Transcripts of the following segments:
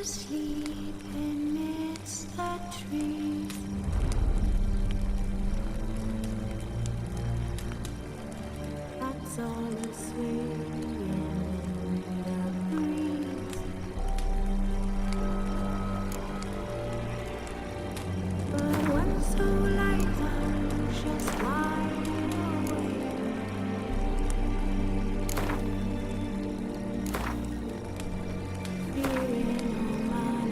asleep amidst the trees. That's all is swaying in the breeze. But when so light I'm just wide awake. Fearing no man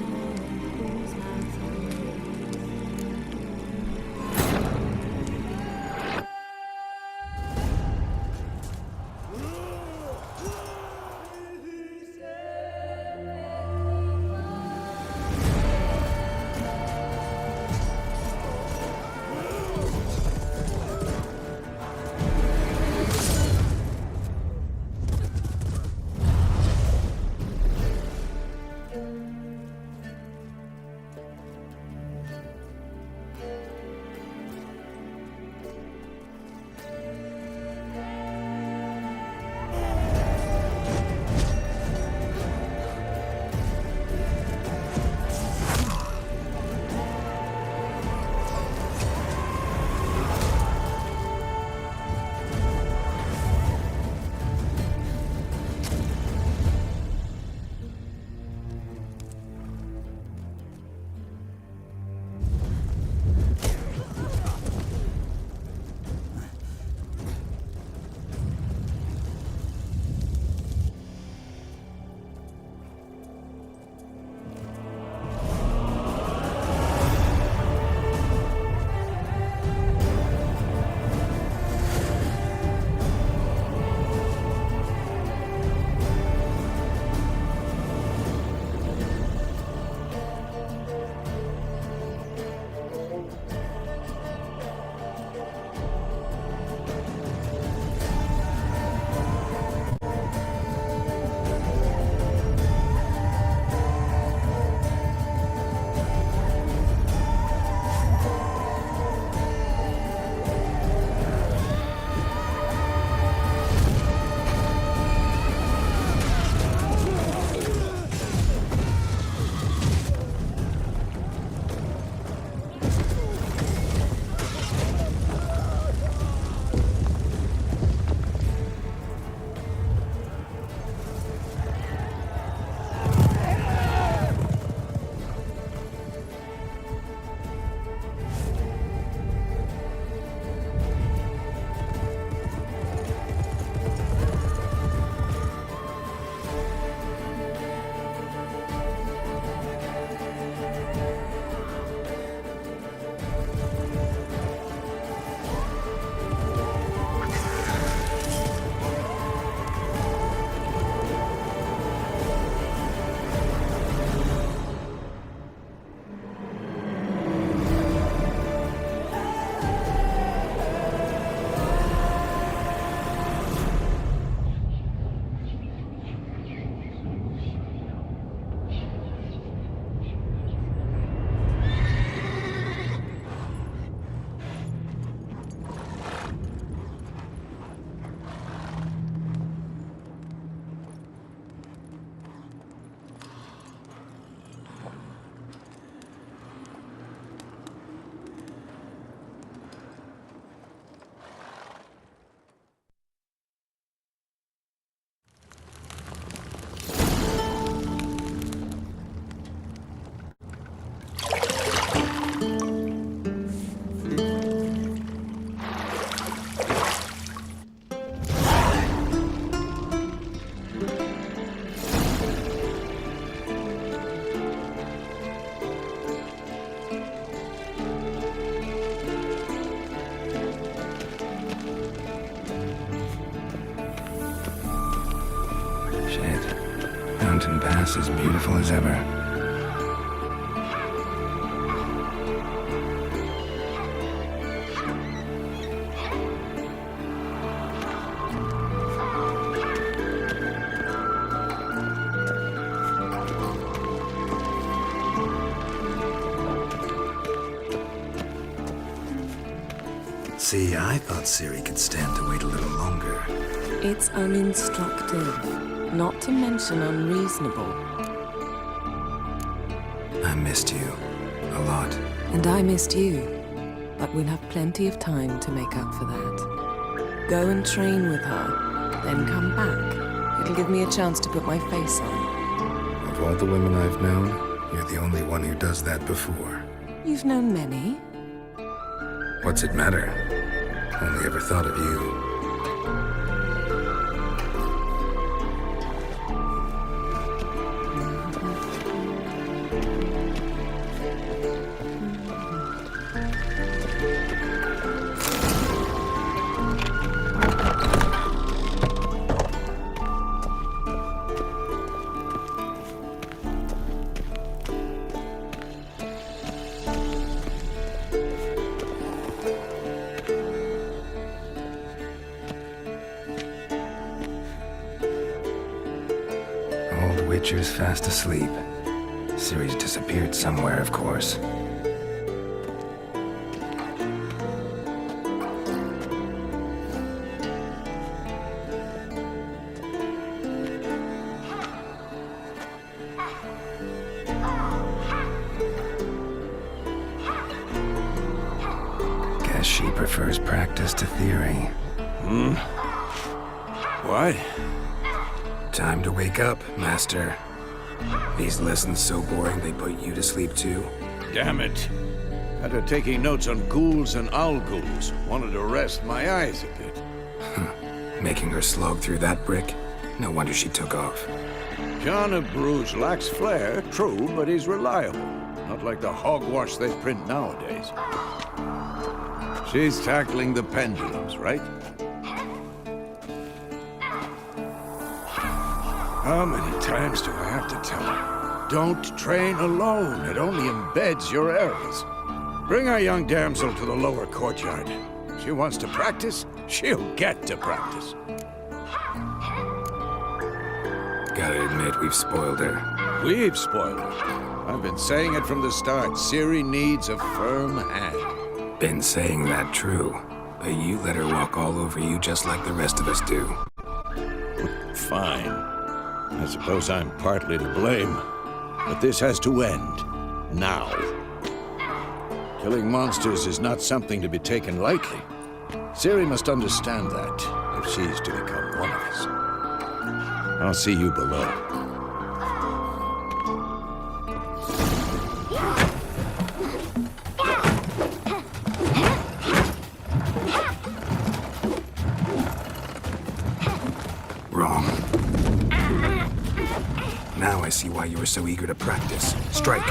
who's not Mountain Pass as beautiful as ever. See, I thought Siri could stand to wait a little longer. It's uninstructive, not to mention unreasonable. I missed you. A lot. And I missed you. But we'll have plenty of time to make up for that. Go and train with her, then come back. It'll give me a chance to put my face on. Of all the women I've known, you're the only one who does that before. You've known many. What's it matter? Only ever thought of you. Witcher's fast asleep. Ciri's disappeared somewhere, of course. Guess she prefers practice to theory. What? Time to wake up, Master. These lessons so boring they put you to sleep too. Damn it. After taking notes on ghouls and owl ghouls, wanted to rest my eyes a bit. Making her slog through that brick? No wonder she took off. John of Bruges lacks flair, true, but he's reliable. Not like the hogwash they print nowadays. She's tackling the pendulums, right? How many times do I have to tell her? Don't train alone. It only embeds your errors. Bring our young damsel to the lower courtyard. She wants to practice, she'll get to practice. Gotta admit, we've spoiled her. We've spoiled her. I've been saying it from the start. Ciri needs a firm hand. Been saying that true. But you let her walk all over you just like the rest of us do. Fine. I suppose I'm partly to blame, but this has to end, now. Killing monsters is not something to be taken lightly. Ciri must understand that, if she's to become one of us. I'll see you below. Wrong. Now I see why you were so eager to practice. Strike.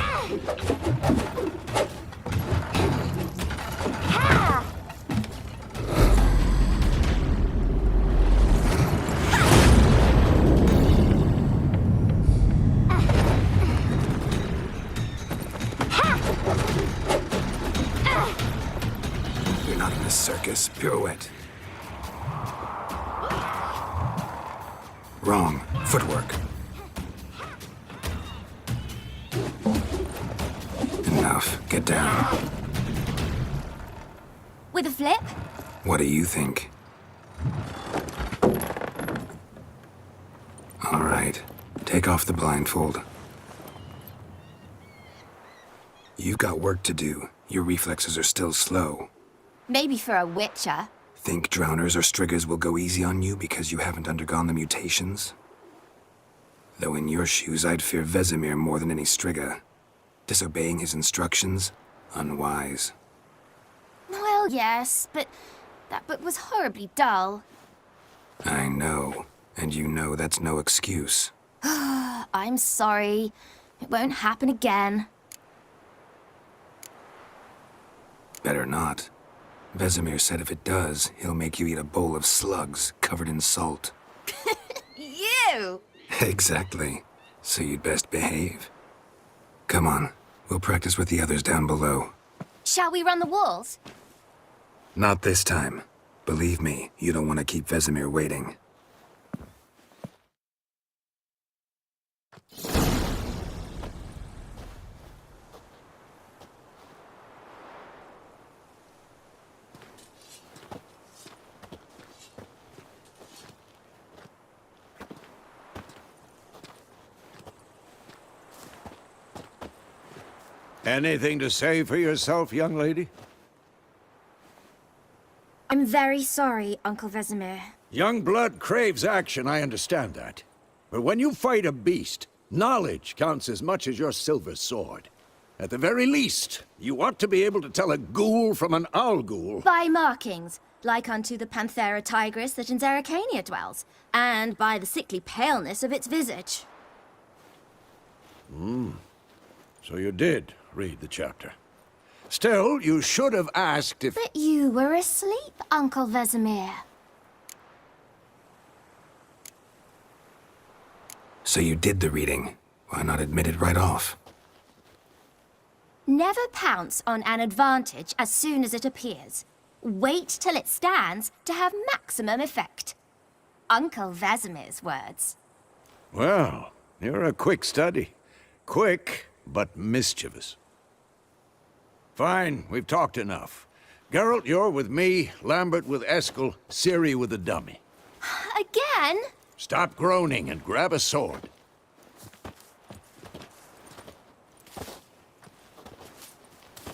You're not in a circus. Pirouette. Wrong. Footwork. Enough. Get down. With a flip? What do you think? All right. Take off the blindfold. You've got work to do. Your reflexes are still slow. Maybe for a witcher. Think drowners or striggers will go easy on you because you haven't undergone the mutations? Though in your shoes, I'd fear Vesemir more than any strigger. Disobeying his instructions? Unwise. Well, yes, but that book was horribly dull. I know. And you know that's no excuse. I'm sorry. It won't happen again. Better not. Vesemir said if it does, he'll make you eat a bowl of slugs covered in salt. You! Exactly. So you'd best behave. Come on. We'll practice with the others down below. Shall we run the walls? Not this time. Believe me, you don't want to keep Vesemir waiting. Anything to say for yourself, young lady? I'm very sorry, Uncle Vesemir. Young blood craves action, I understand that. But when you fight a beast, knowledge counts as much as your silver sword. At the very least, you ought to be able to tell a ghoul from an owl ghoul. By markings, like unto the Panthera tigris that in Zerrikania dwells, and by the sickly paleness of its visage. So you did read the chapter. Still, you should have asked if... But you were asleep, Uncle Vesemir. So you did the reading. Why not admit it right off? Never pounce on an advantage as soon as it appears. Wait till it stands to have maximum effect. Uncle Vesemir's words. Well, you're a quick study. Quick, but mischievous. Fine, we've talked enough. Geralt, you're with me, Lambert with Eskel, Ciri with the dummy. Again? Stop groaning and grab a sword.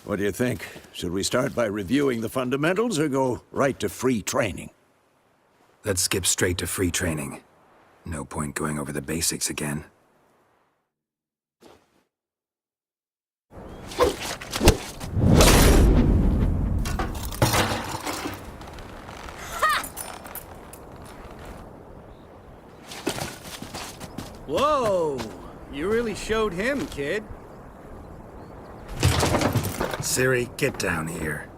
What do you think? Should we start by reviewing the fundamentals or go right to free training? Let's skip straight to free training. No point going over the basics again. Whoa! You really showed him, kid. Ciri, get down here.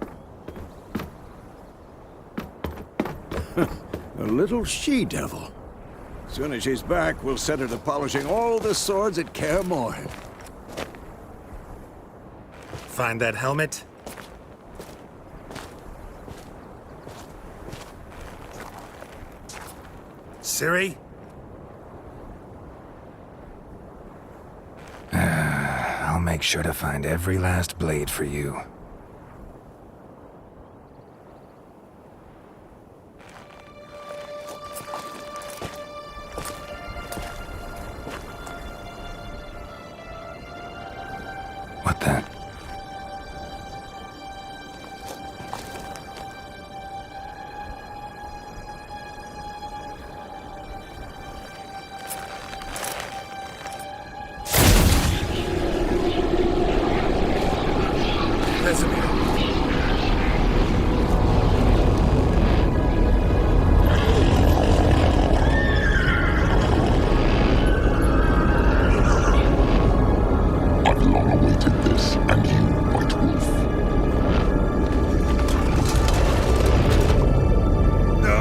A little she-devil. As soon as she's back, we'll set her to polishing all the swords at Kaer Morhen. Find that helmet? Ciri? I'll make sure to find every last blade for you. What the? I've long awaited this, and you, White Wolf. No!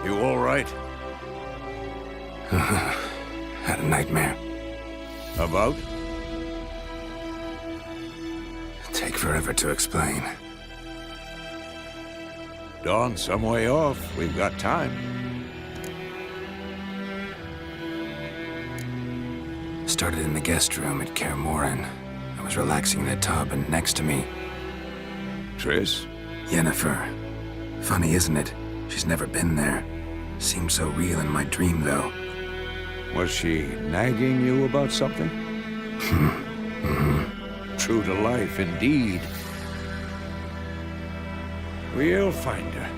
You all right? Had a nightmare. About? Take forever to explain. Dawn's some way off. We've got time. Started in the guest room at Kaer Morhen. I was relaxing in the tub, and next to me, Triss? Yennefer. Funny, isn't it? She's never been there. Seemed so real in my dream, though. Was she nagging you about something? True to life, indeed. We'll find her.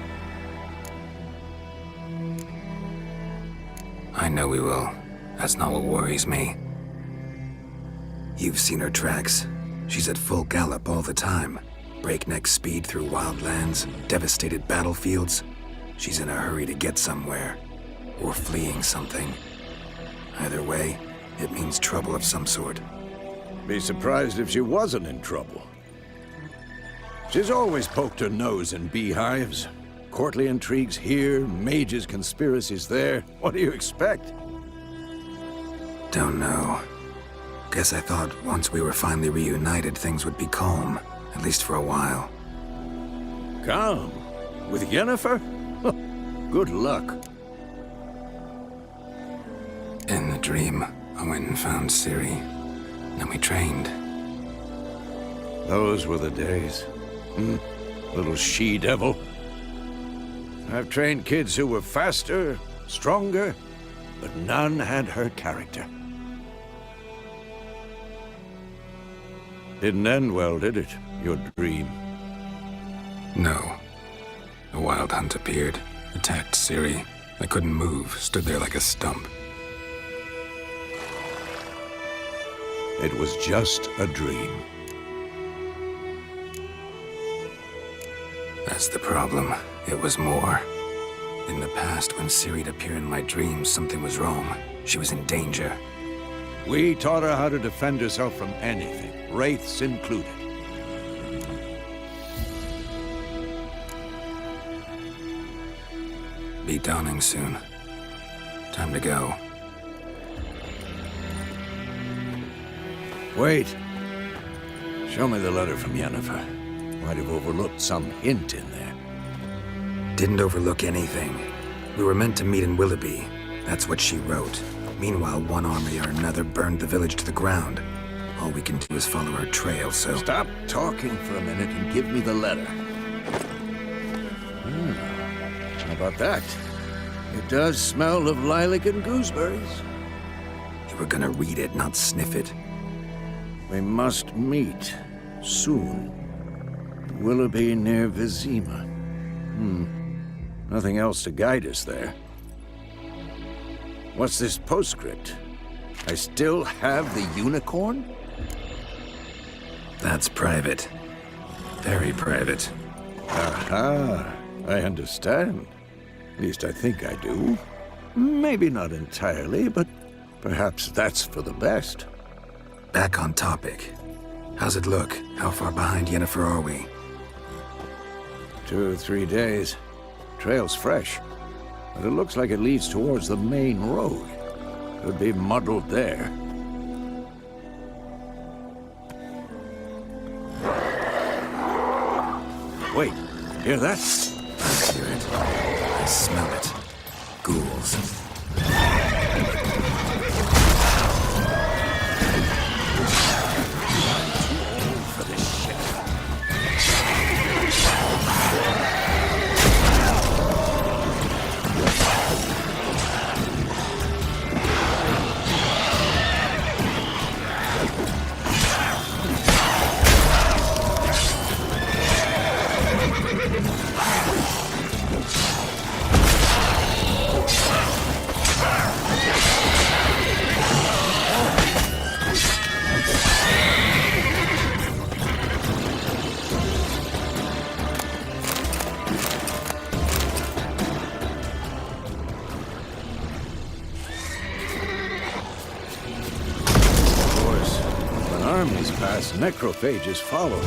I know we will. That's not what worries me. You've seen her tracks. She's at full gallop all the time. Breakneck speed through wild lands, devastated battlefields. She's in a hurry to get somewhere. Or fleeing something. Either way, it means trouble of some sort. Be surprised if she wasn't in trouble. She's always poked her nose in beehives. Courtly intrigues here, mages' conspiracies there. What do you expect? Don't know. Guess I thought once we were finally reunited, things would be calm. At least for a while. Calm? With Yennefer? Good luck. In the dream, I went and found Ciri. Then we trained. Those were the days. Little she-devil. I've trained kids who were faster, stronger, but none had her character. Didn't end well, did it? Your dream? No. A wild hunt appeared, attacked Ciri. I couldn't move, stood there like a stump. It was just a dream. That's the problem. It was more. In the past, when Ciri'd appear in my dreams, something was wrong. She was in danger. We taught her how to defend herself from anything, wraiths included. Be dawning soon. Time to go. Wait. Show me the letter from Yennefer. Might have overlooked some hint in there. Didn't overlook anything. We were meant to meet in Willoughby. That's what she wrote. Meanwhile, one army or another burned the village to the ground. All we can do is follow her trail, so... Stop talking for a minute and give me the letter. How about that? It does smell of lilac and gooseberries. You were gonna read it, not sniff it. We must meet soon. Willoughby near Vizima. Nothing else to guide us there. What's this postscript? I still have the unicorn? That's private. Very private. Aha, I understand. At least I think I do. Maybe not entirely, but perhaps that's for the best. Back on topic. How's it look? How far behind Yennefer are we? 2 or 3 days. Trail's fresh, but it looks like it leads towards the main road. Could be muddled there. Wait, hear that? I hear it. I smell it. Ghouls. For this shit. Necrophages follow.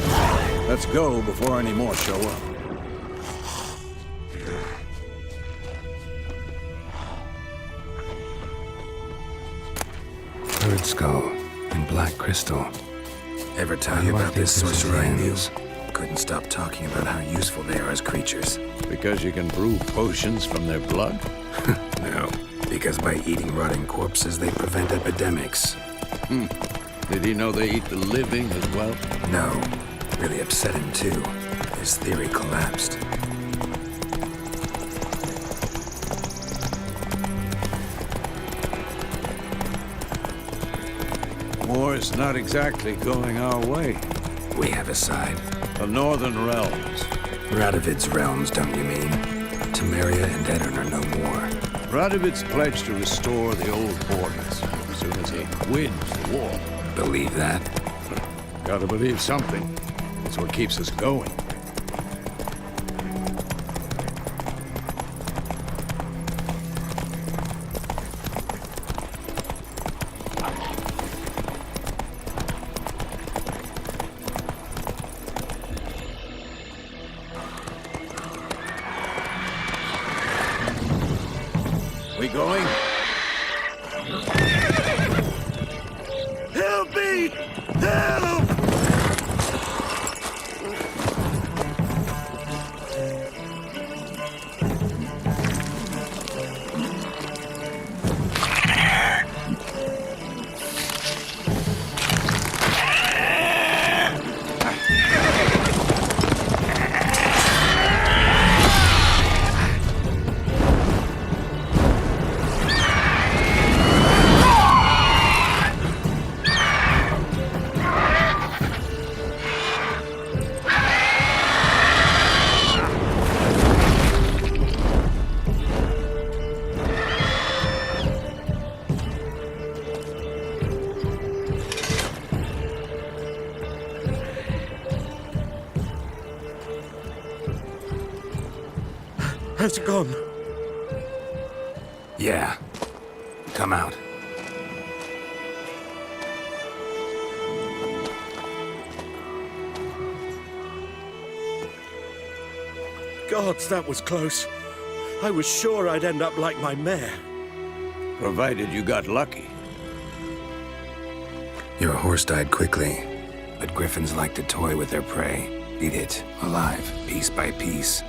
Let's go before any more show up. Bird skull and black crystal. Ever tell you about this sorcerer I knew? Couldn't stop talking about how useful they are as creatures. Because you can brew potions from their blood? No, because by eating rotting corpses, they prevent epidemics. Did he know they eat the living as well? No. Really upset him, too. His theory collapsed. War's not exactly going our way. We have a side. The Northern Realms. Radovid's realms, don't you mean? Temeria and Edirn are no more. Radovid's pledged to restore the old borders as soon as he wins the war. Believe that? Gotta believe something. It's what keeps us going. going? Help me! Help! How's it gone? Yeah. Come out. Gods, that was close. I was sure I'd end up like my mare. Provided you got lucky. Your horse died quickly, but griffins like to toy with their prey. Eat it, alive, piece by piece.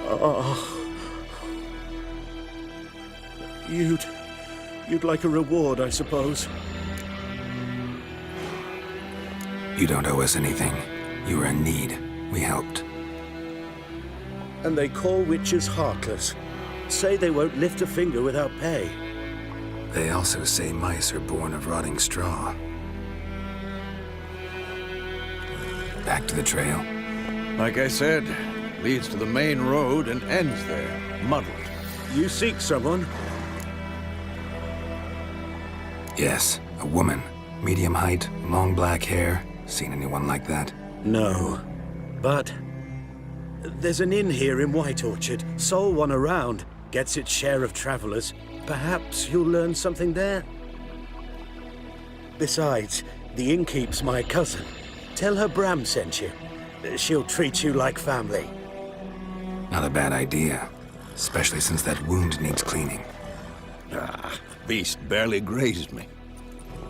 Oh. You'd like a reward, I suppose. You don't owe us anything. You were in need. We helped. And they call witches heartless. Say they won't lift a finger without pay. They also say mice are born of rotting straw. Back to the trail. Like I said, leads to the main road and ends there, muddled. You seek someone? Yes, a woman. Medium height, long black hair. Seen anyone like that? No. But there's an inn here in White Orchard. Sole one around. Gets its share of travelers. Perhaps you'll learn something there? Besides, the innkeep's my cousin. Tell her Bram sent you. She'll treat you like family. Not a bad idea. Especially since that wound needs cleaning. Ah, beast barely grazed me.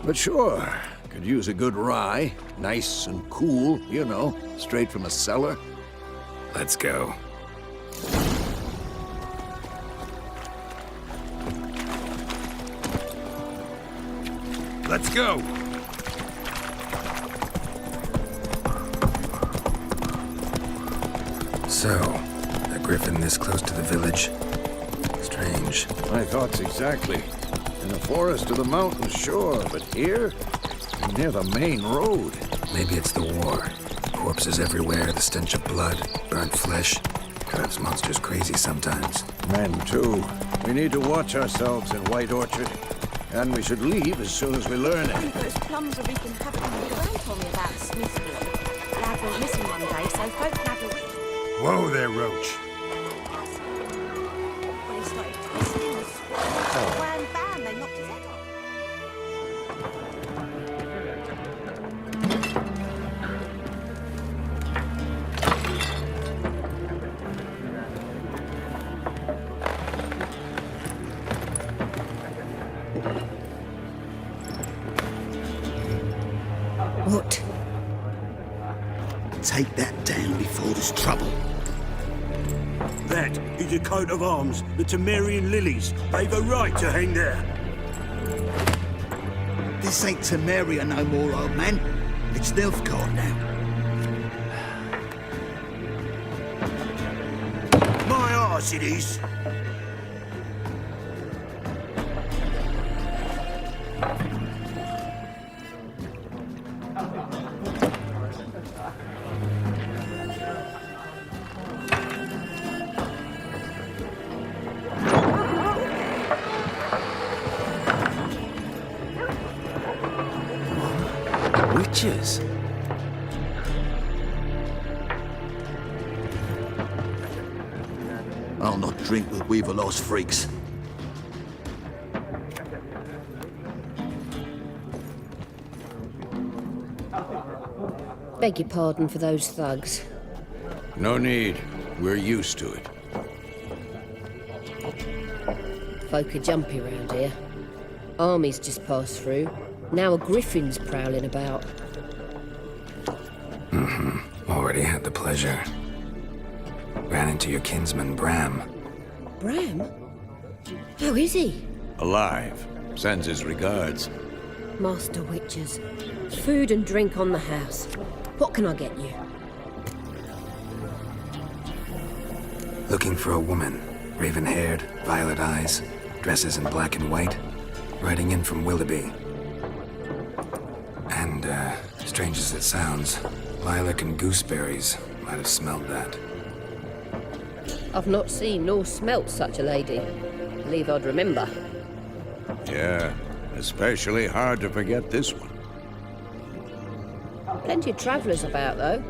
But sure, could use a good rye. Nice and cool, you know, straight from a cellar. Let's go. Let's go! So, a griffin this close to the village? Strange. My thoughts exactly. In the forest or the mountains, sure, but here? Near the main road. Maybe it's the war. Corpses everywhere, the stench of blood, burnt flesh. Drives monsters crazy sometimes. Men, too. We need to watch ourselves in White Orchard. And we should leave as soon as we learn it. Those plums are wreaking havoc on the ground for me about Smithfield. Lad went missing one day, so folk can have a week. Whoa there, Roach. When he started twisting and swirling, wham bam, they knocked his head off. What? Take that down before there's trouble. That is a coat of arms, the Temerian lilies. They've a right to hang there. This ain't Temeria no more, old man. It's Nilfgaard now. My arse it is. Witches? I'll not drink with Weaver-lost freaks. Beg your pardon for those thugs. No need. We're used to it. Folk are jumpy round here. Armies just passed through. Now a griffin's prowling about. Already had the pleasure. Ran into your kinsman, Bram. Bram? How is he? Alive. Sends his regards. Master Witchers. Food and drink on the house. What can I get you? Looking for a woman. Raven-haired, violet eyes, dresses in black and white. Riding in from Willoughby. And, strange as it sounds, lilac and gooseberries might have smelled that. I've not seen nor smelt such a lady. Believe I'd remember. Yeah, especially hard to forget this one. Plenty of travellers about, though.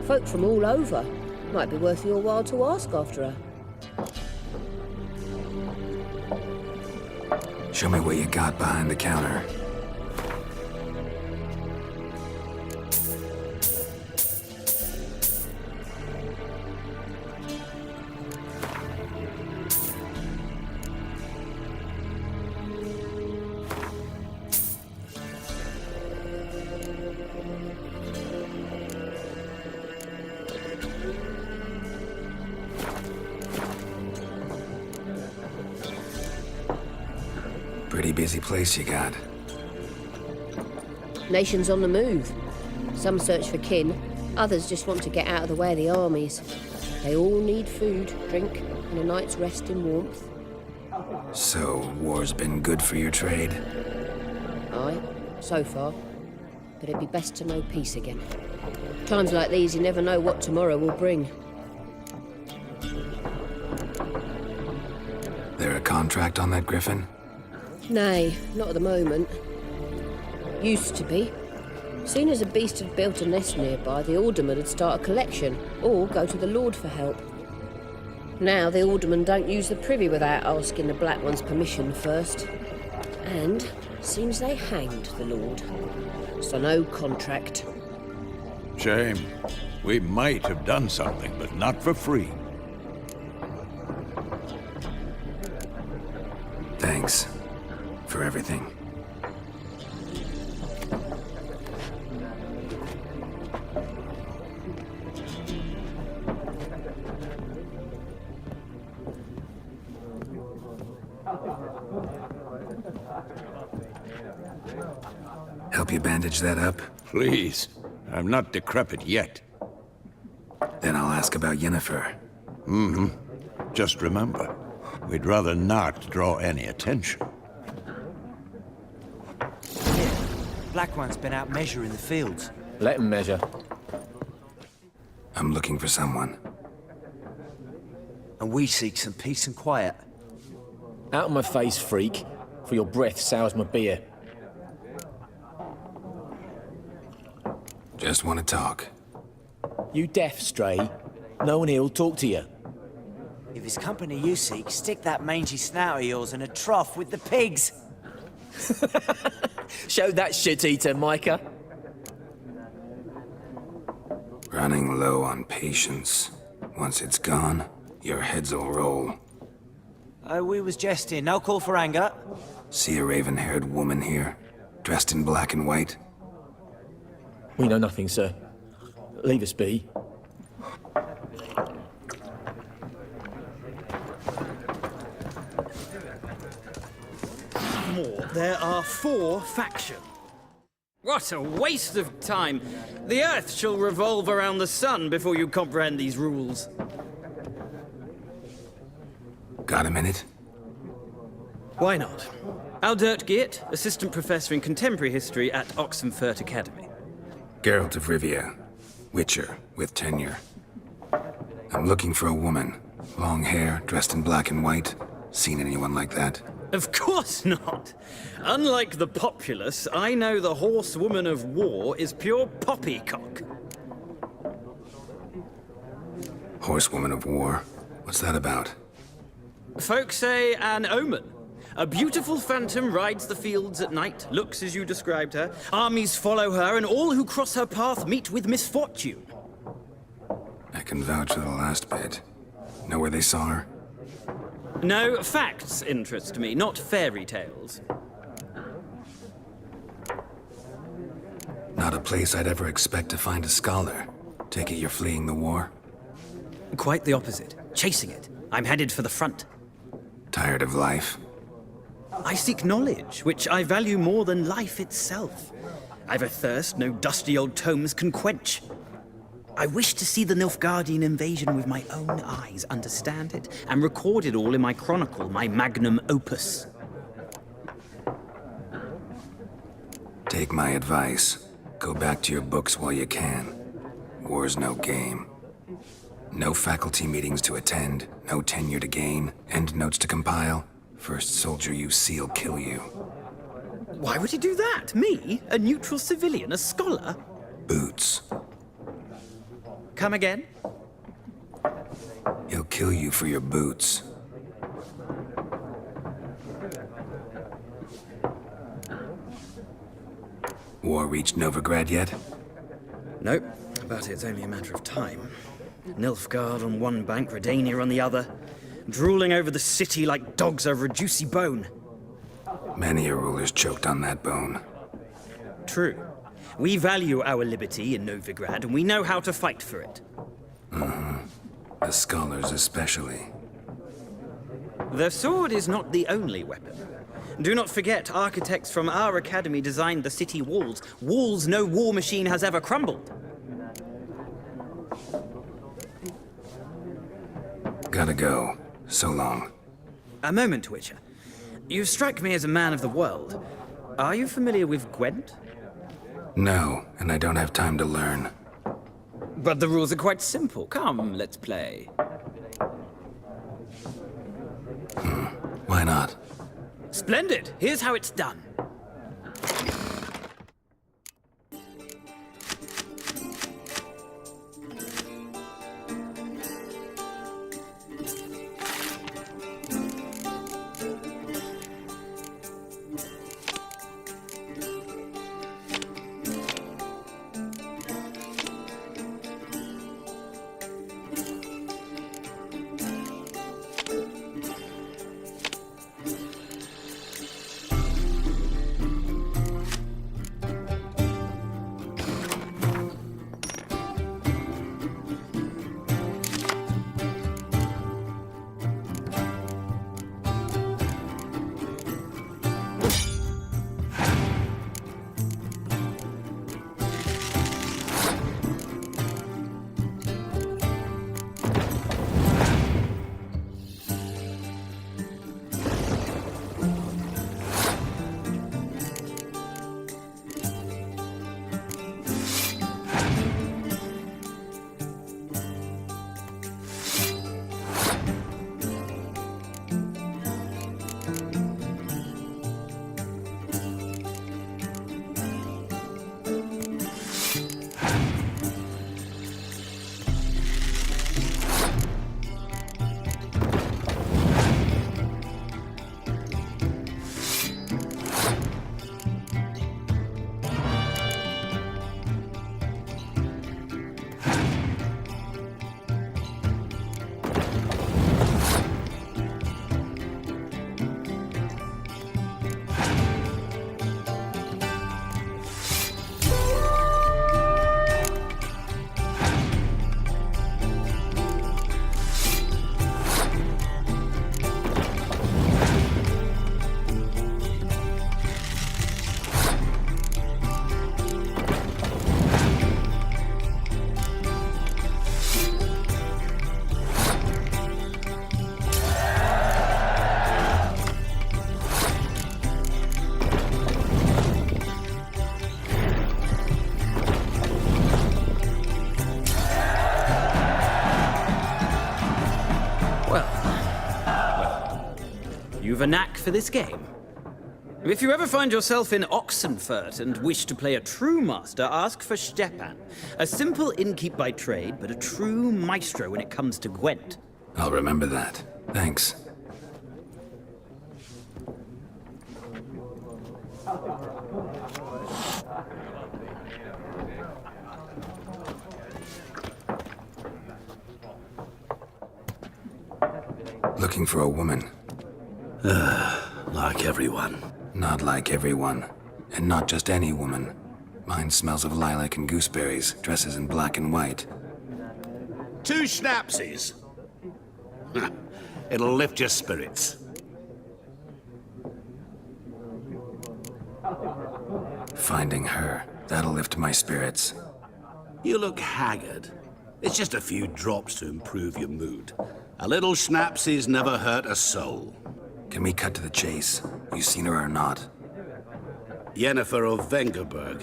Folk from all over. Might be worth your while to ask after her. Show me what you got behind the counter. Pretty busy place you got. Nations on the move. Some search for kin, others just want to get out of the way of the armies. They all need food, drink, and a night's rest in warmth. So, war's been good for your trade? Aye, so far. But it'd be best to know peace again. Times like these, you never know what tomorrow will bring. There a contract on that griffin? Nay, not at the moment. Used to be. Soon as a beast had built a nest nearby, the alderman would start a collection, or go to the Lord for help. Now the aldermen don't use the privy without asking the Black One's permission first. And seems they hanged the Lord. So no contract. Shame. We might have done something, but not for free. Thanks for everything. Help you bandage that up? Please. I'm not decrepit yet. Then I'll ask about Yennefer. Just remember, we'd rather not draw any attention. Black One's been out measuring the fields. Let him measure. I'm looking for someone. And we seek some peace and quiet. Out of my face, freak, for your breath sours my beer. Just want to talk. You deaf, Stray? No one here'll talk to you. If it's company you seek, stick that mangy snout of yours in a trough with the pigs. Show that shit-eater, Micah. Running low on patience. Once it's gone, your heads'll roll. Oh, we was jesting. No call for anger. See a raven-haired woman here, dressed in black and white? We know nothing, sir. Leave us be. There are 4 factions. What a waste of time! The Earth shall revolve around the sun before you comprehend these rules. Got a minute? Why not? Aldert Geert, Assistant Professor in Contemporary History at Oxenfurt Academy. Geralt of Rivia, Witcher with tenure. I'm looking for a woman. Long hair, dressed in black and white. Seen anyone like that? Of course not! Unlike the populace, I know the horsewoman of war is pure poppycock. Horsewoman of war? What's that about? Folk say an omen. A beautiful phantom rides the fields at night, looks as you described her. Armies follow her, and all who cross her path meet with misfortune. I can vouch for the last bit. Know where they saw her? No, facts interest me, not fairy tales. Not a place I'd ever expect to find a scholar. Take it you're fleeing the war? Quite the opposite. Chasing it. I'm headed for the front. Tired of life? I seek knowledge, which I value more than life itself. I've a thirst no dusty old tomes can quench. I wish to see the Nilfgaardian invasion with my own eyes, understand it, and record it all in my chronicle, my magnum opus. Take my advice. Go back to your books while you can. War's no game. No faculty meetings to attend, no tenure to gain, end notes to compile. First soldier you see'll kill you. Why would he do that? Me? A neutral civilian? A scholar? Boots. Come again? He'll kill you for your boots. War reached Novigrad yet? Nope, but it's only a matter of time. Nilfgaard on one bank, Redania on the other, drooling over the city like dogs over a juicy bone. Many a ruler's choked on that bone. True. We value our liberty in Novigrad, and we know how to fight for it. The scholars especially. The sword is not the only weapon. Do not forget, architects from our academy designed the city walls. Walls no war machine has ever crumbled. Gotta go. So long. A moment, Witcher. You strike me as a man of the world. Are you familiar with Gwent? No, and I don't have time to learn. But the rules are quite simple. Come, let's play. Why not? Splendid! Here's how it's done. You've a knack for this game. If you ever find yourself in Oxenfurt and wish to play a true master, ask for Stepan. A simple innkeep by trade, but a true maestro when it comes to Gwent. I'll remember that. Thanks. Looking for a woman. Like everyone. Not like everyone. And not just any woman. Mine smells of lilac and gooseberries, dresses in black and white. 2 schnapsies. It'll lift your spirits. Finding her, that'll lift my spirits. You look haggard. It's just a few drops to improve your mood. A little schnapsies never hurt a soul. Can we cut to the chase? You seen her or not? Yennefer of Vengerberg.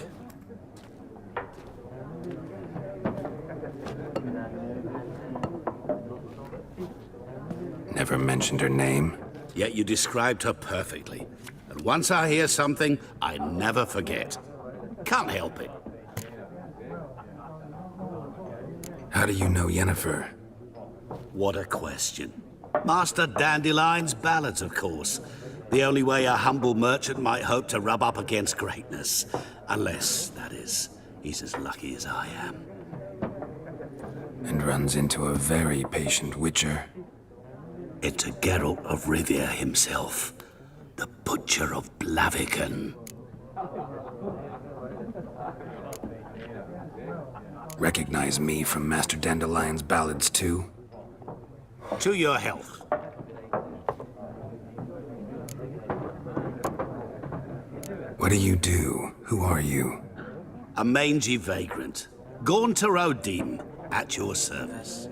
Never mentioned her name. Yet you described her perfectly. And once I hear something, I never forget. Can't help it. How do you know Yennefer? What a question. Master Dandelion's ballads, of course. The only way a humble merchant might hope to rub up against greatness. Unless, that is, he's as lucky as I am. And runs into a very patient witcher. Into Geralt of Rivia himself. The Butcher of Blaviken. Recognize me from Master Dandelion's ballads, too? To your health. What do you do? Who are you? A mangy vagrant. Gaunter Odin, at your service.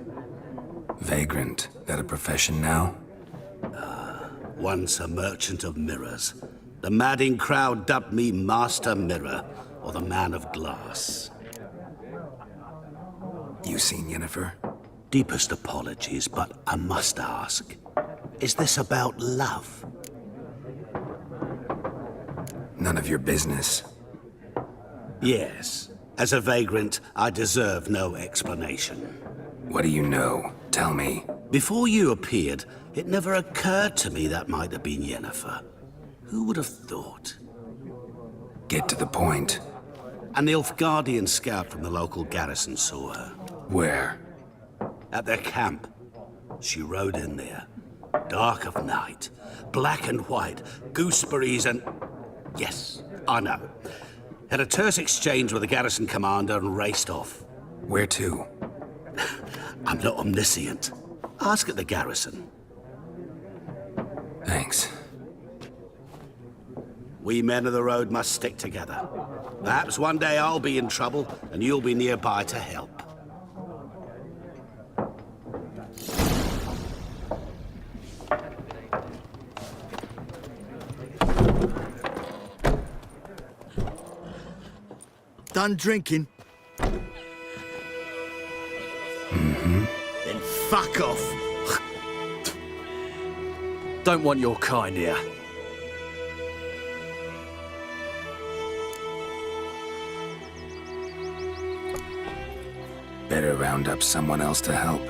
Vagrant. That a profession now? Once a merchant of mirrors. The madding crowd dubbed me Master Mirror, or the Man of Glass. You seen Yennefer? Deepest apologies, but I must ask. Is this about love? None of your business. Yes. As a vagrant, I deserve no explanation. What do you know? Tell me. Before you appeared, it never occurred to me that might have been Yennefer. Who would have thought? Get to the point. A Nilfgaardian scout from the local garrison saw her. Where? At their camp. She rode in there. Dark of night. Black and white. Gooseberries and... Yes, I know. Had a terse exchange with the garrison commander and raced off. Where to? I'm not omniscient. Ask at the garrison. Thanks. We men of the road must stick together. Perhaps one day I'll be in trouble and you'll be nearby to help. Done drinking? Mm-hmm. Then fuck off. Don't want your kind here. Better round up someone else to help.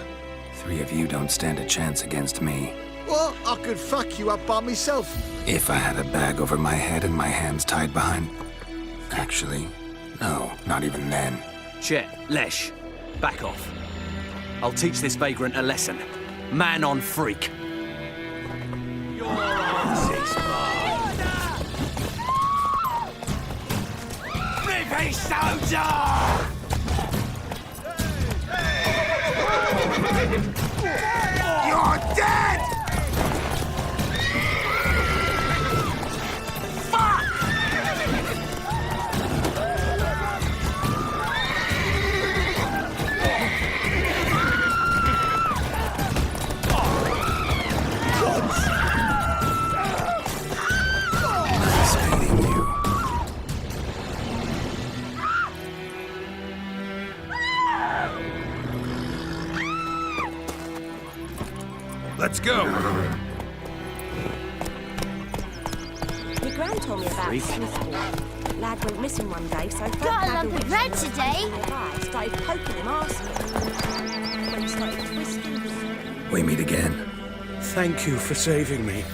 3 of you don't stand a chance against me. Well, I could fuck you up by myself. If I had a bag over my head and my hands tied behind... Actually, no, not even then. Chet, Lesh, back off. I'll teach this vagrant a lesson. Man on freak. Ribby soldier! You're dead! Fuck! Nice meeting you. Let's go! My gran told me about Smithfield. Lad went missing one day, so... Got a lump of bread today. I started poking him, asking. When he started twisting... We meet again. Thank you for saving me.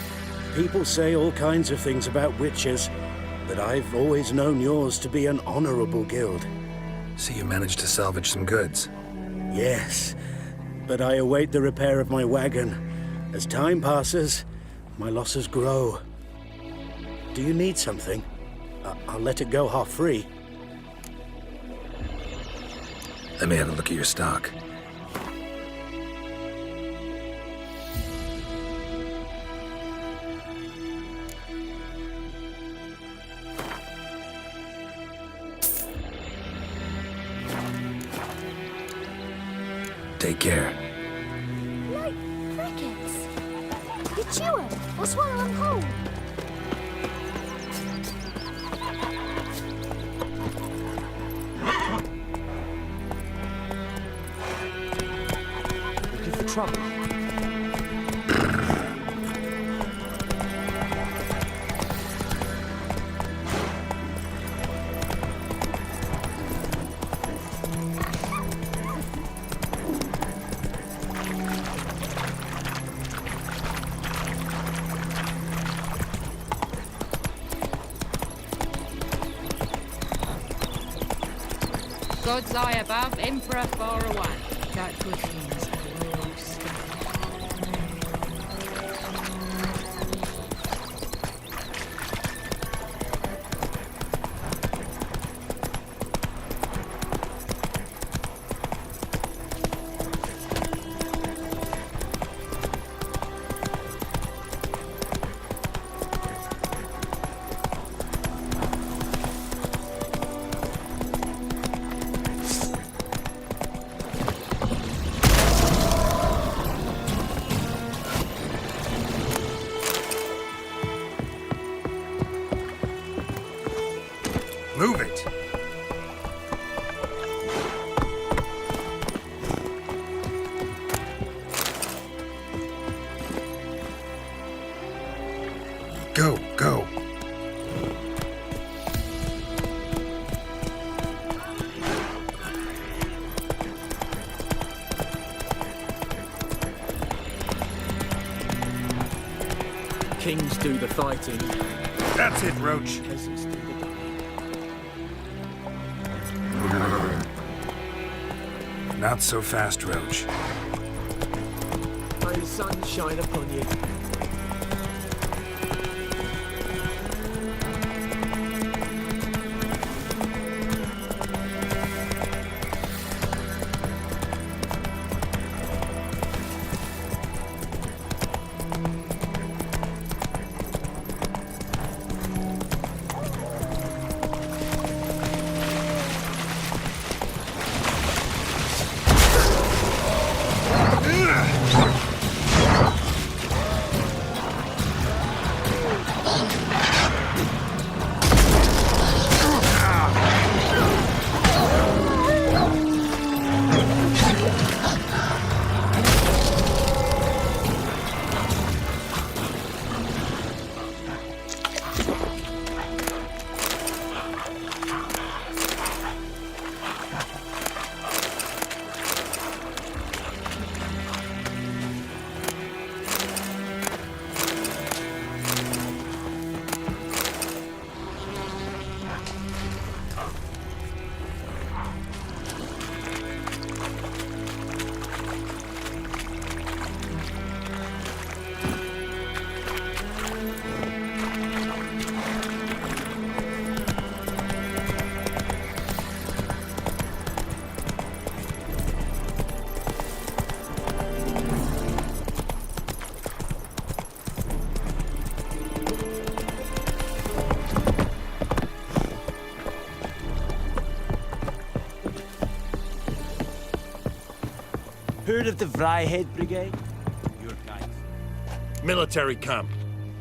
People say all kinds of things about witches, but I've always known yours to be an honorable guild. So you managed to salvage some goods? Yes, but I await the repair of my wagon. As time passes, my losses grow. Do you need something? I'll let it go half-free. Let me have a look at your stock. Take care. Like crickets. You chew 'em or swallow 'em whole. Looking for trouble? God's eye above, emperor far away. That Griffins are all Move it! Go, go! Kings do the fighting. That's it, Roach. Peasants do the... Not so fast, Roach. May the sun shine upon you. Heard of the Vryhead Brigade? Your guide. Military camp.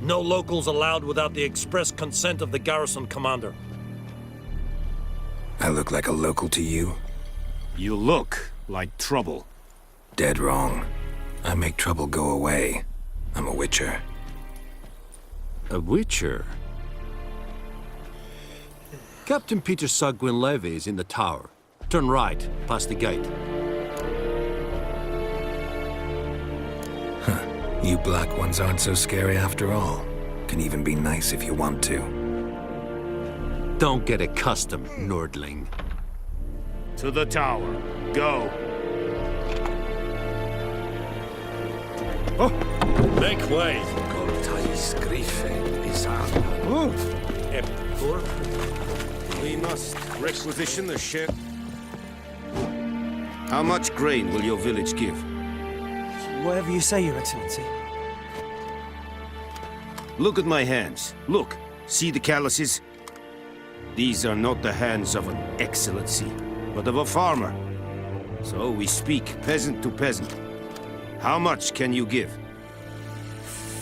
No locals allowed without the express consent of the garrison commander. I look like a local to you? You look like trouble. Dead wrong. I make trouble go away. I'm a witcher. A witcher? Captain Peter Sagwin Levy is in the tower. Turn right, past the gate. You black ones aren't so scary after all. Can even be nice if you want to. Don't get accustomed, Nordling. To the tower. Go. Make way. We must requisition the ship. How much grain will your village give? Whatever you say, Your Excellency. Look at my hands. Look. See the calluses? These are not the hands of an excellency, but of a farmer. So we speak peasant to peasant. How much can you give?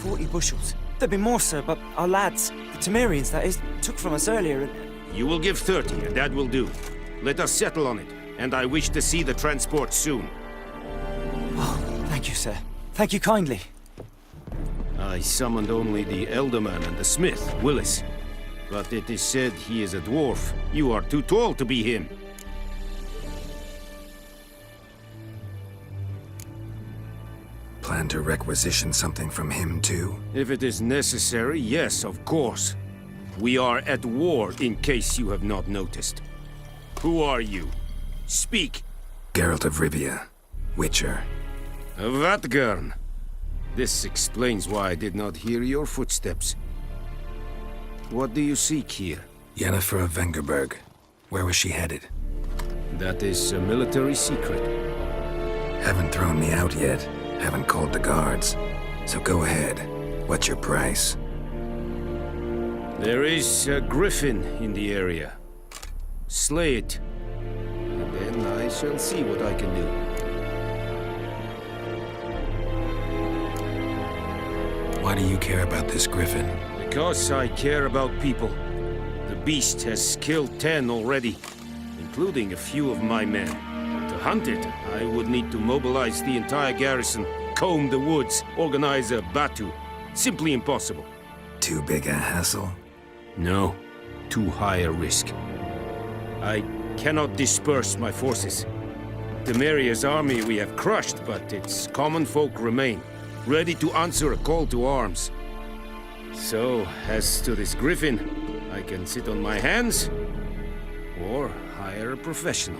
40 bushels. There'd be more, sir, but our lads, the Temerians, that is, took from us earlier and... You will give 30, and that will do. Let us settle on it, and I wish to see the transport soon. Oh, thank you, sir. Thank you kindly. I summoned only the elderman and the smith, Willis. But it is said he is a dwarf. You are too tall to be him. Plan to requisition something from him, too? If it is necessary, yes, of course. We are at war, in case you have not noticed. Who are you? Speak. Geralt of Rivia, Witcher. Vatgern. This explains why I did not hear your footsteps. What do you seek here? Yennefer of Vengerberg. Where was she headed? That is a military secret. Haven't thrown me out yet. Haven't called the guards. So go ahead. What's your price? There is a griffin in the area. Slay it. And then I shall see what I can do. Why do you care about this griffin? Because I care about people. The beast has killed 10 already, including a few of my men. To hunt it, I would need to mobilize the entire garrison, comb the woods, organize a batu. Simply impossible. Too big a hassle? No, too high a risk. I cannot disperse my forces. Temeria's army we have crushed, but its common folk remain, ready to answer a call to arms. So, as to this griffin, I can sit on my hands, or hire a professional.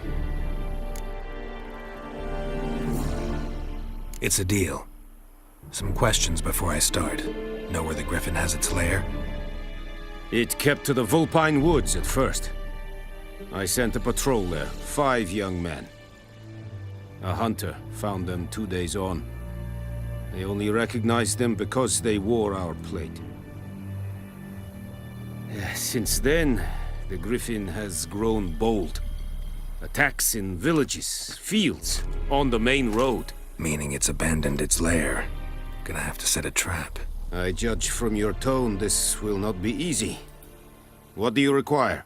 It's a deal. Some questions before I start. Know where the griffin has its lair? It kept to the Vulpine Woods at first. I sent a patrol there, 5 young men. A hunter found them 2 days on. I only recognized them because they wore our plate. Since then, the griffin has grown bold. Attacks in villages, fields, on the main road. Meaning it's abandoned its lair. Gonna have to set a trap. I judge from your tone this will not be easy. What do you require?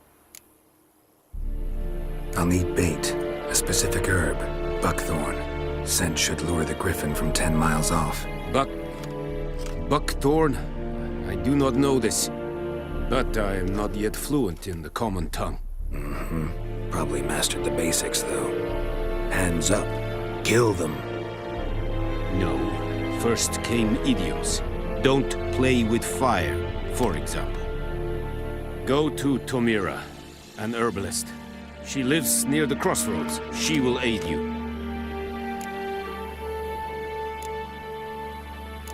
I'll need bait, a specific herb, buckthorn. Scent should lure the griffin from 10 miles off. Buckthorn? I do not know this. But I am not yet fluent in the common tongue. Probably mastered the basics, though. Hands up. Kill them. No. First came idioms. Don't play with fire, for example. Go to Tomira, an herbalist. She lives near the crossroads. She will aid you.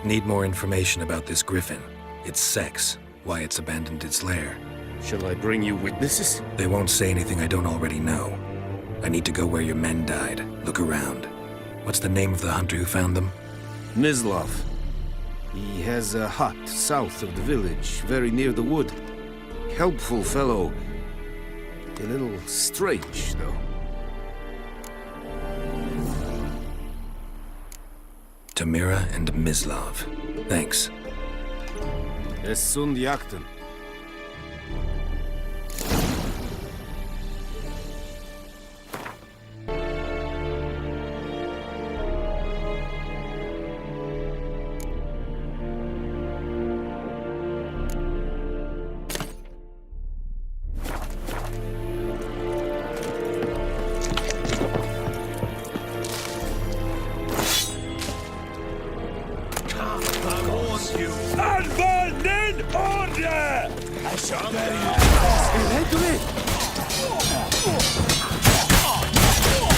Need more information about this griffin. Its sex, why it's abandoned its lair. Shall I bring you witnesses? They won't say anything I don't already know. I need to go where your men died. Look around. What's the name of the hunter who found them? Mislav. He has a hut south of the village, very near the wood. Helpful fellow. A little strange, though. Tamira and Mislav. Thanks. Es sunt jakten.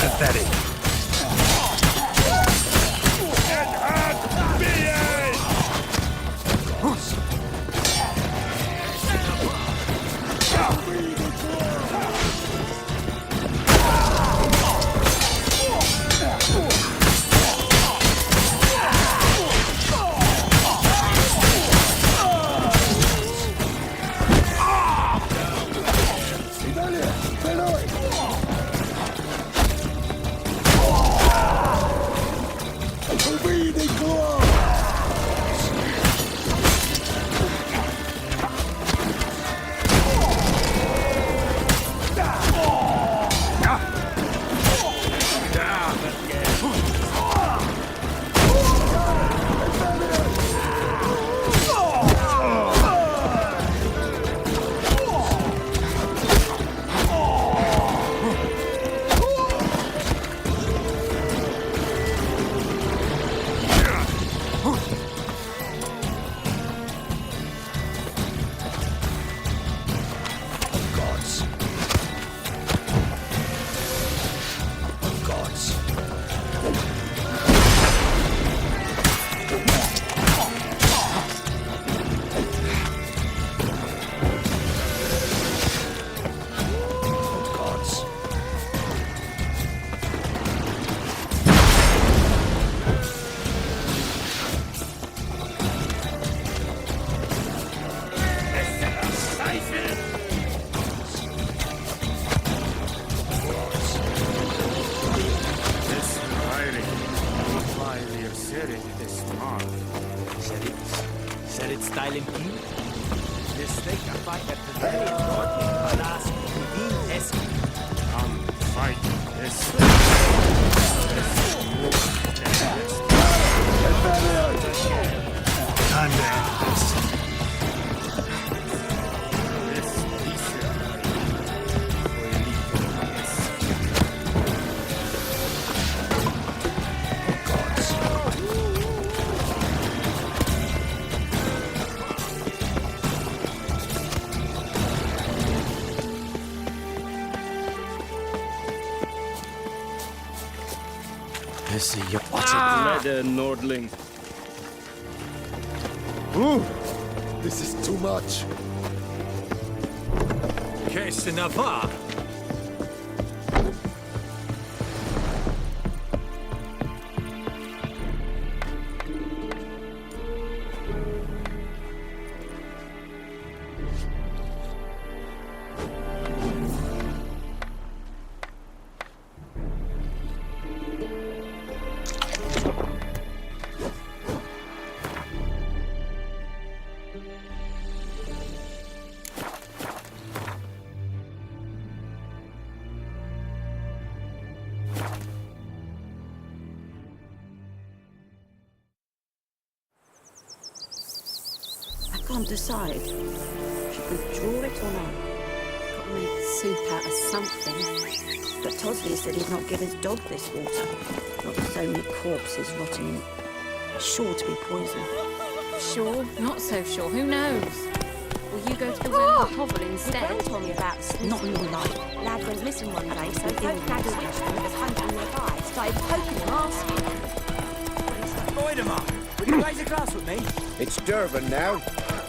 Pathetic. Said it's style and key. This snake I fight at the very working alas within es. Fight this. Time to end this. You Leather, Nordling. Ooh, this is too much. Qu'est-ce ne va? I can't decide. Should we draw it or not? Got to make soup out of something. But Tosley said he'd not give his dog this water. Not with so many corpses rotting in it. Sure to be poison. Sure, not so sure. Who knows? Will you go to the well hovel instead? Gran told me about not in your life. Lad went missing one day, so folk flagged a switchman that was hunting nearby. Started poking him, asking him. Voidemar, would you raise a glass with me? It's Durban now.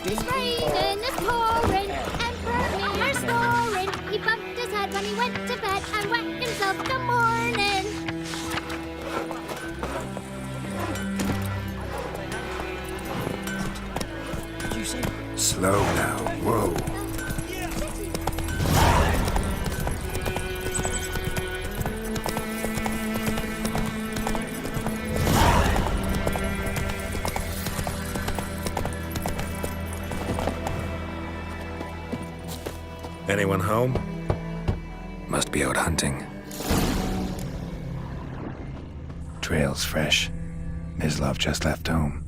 It's raining, it's pouring, Emperor Lear's snoring. He bumped his head when he went to bed and whacked himself in the morning. Did you say? Slow now. Whoa. Anyone home? Must be out hunting. Trail's fresh. Mislav just left home.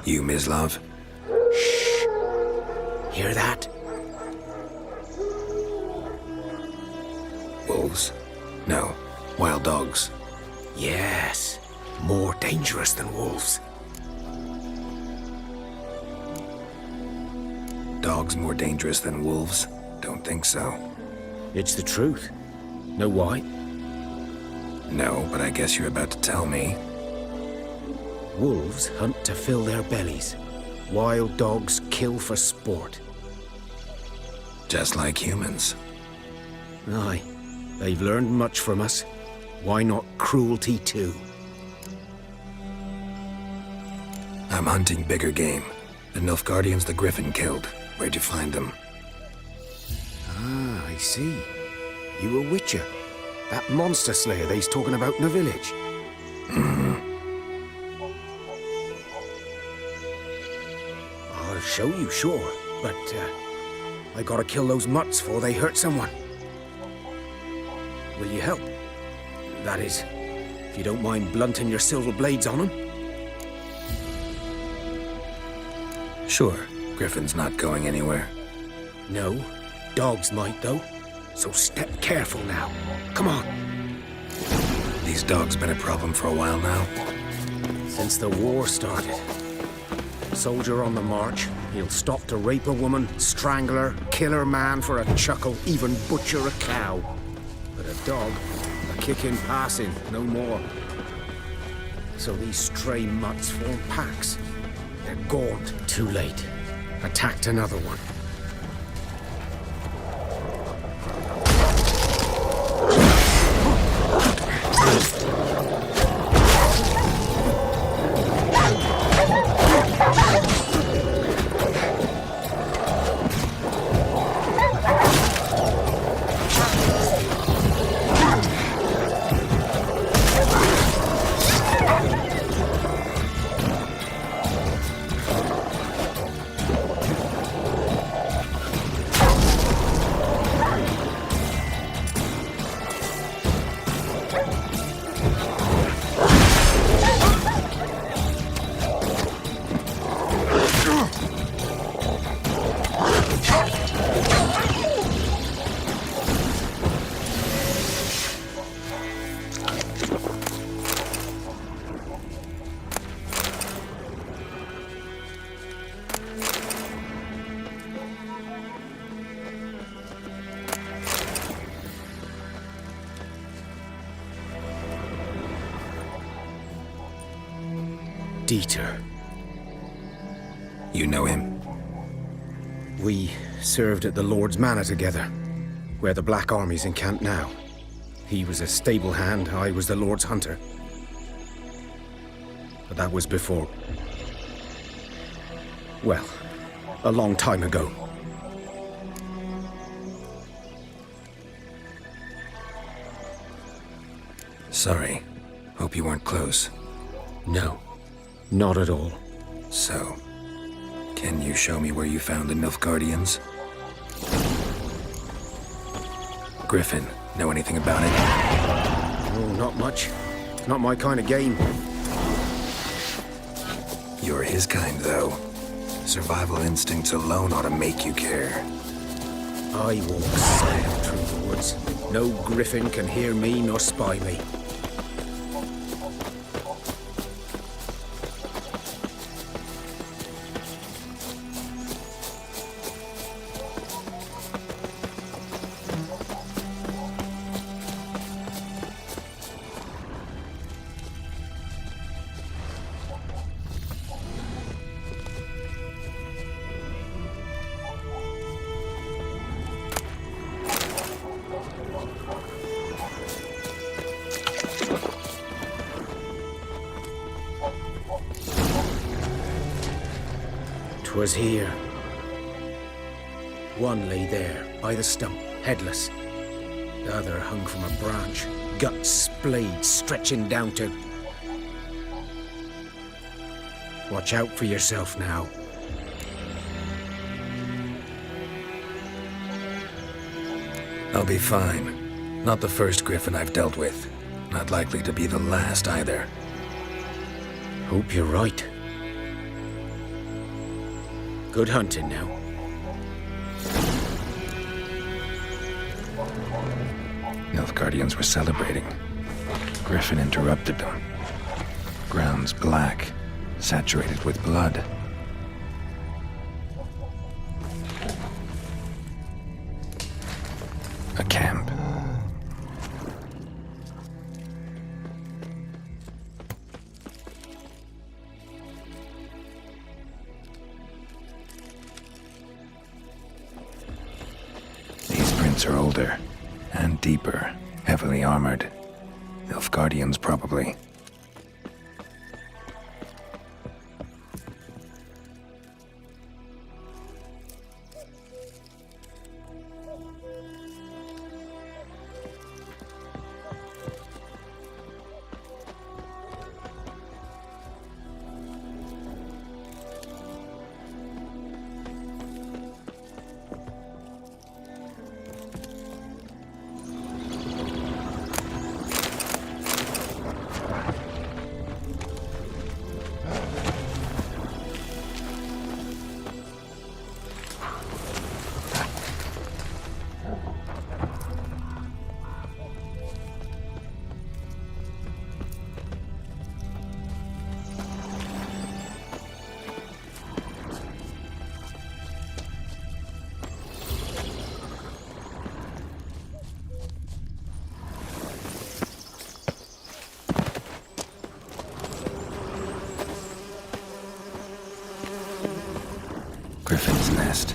You, Mislav? Hear that? Wolves? No. Wild dogs. Yes. More dangerous than wolves. Dogs more dangerous than wolves? Don't think so. It's the truth. Know why? No, but I guess you're about to tell me. Wolves hunt to fill their bellies. Wild dogs kill for sport. Just like humans. Aye. They've learned much from us. Why not cruelty too? I'm hunting bigger game. The Nilfgaardians the Griffin killed. Where'd you find them? Ah, I see. You a witcher. That monster slayer they's talking about in the village. I'll show you, sure. But, I gotta kill those mutts before they hurt someone. Will you help? That is, if you don't mind blunting your silver blades on them. Sure. Griffin's not going anywhere. No. Dogs might, though. So step careful now. Come on. These dogs been a problem for a while now. Since the war started. Soldier on the march, he'll stop to rape a woman, strangle her, kill her man for a chuckle, even butcher a cow. But a dog, a kick in passing, no more. So these stray mutts form packs. They're gaunt. Too late. Attacked another one. Dieter. You know him? We served at the Lord's Manor together, where the Black Army's encamped now. He was a stable hand, I was the Lord's hunter. But that was before... well, a long time ago. Sorry. Hope you weren't close. No, not at all. So, can you show me where you found the Nilfgaardians? Griffin, know anything about it? Oh, not much. Not my kind of game. You're his kind, though. Survival instincts alone ought to make you care. I walk silent through the woods. No griffin can hear me nor spy me. Was here. One lay there, by the stump, headless. The other hung from a branch, guts splayed, stretching down to... Watch out for yourself now. I'll be fine. Not the first griffin I've dealt with. Not likely to be the last either. Hope you're right. Good hunting now. Nilfgaardians were celebrating. Griffin interrupted them. Ground's black, saturated with blood. A camp. Are older and deeper, heavily armored. Nilfgaardians, probably. Griffin's nest.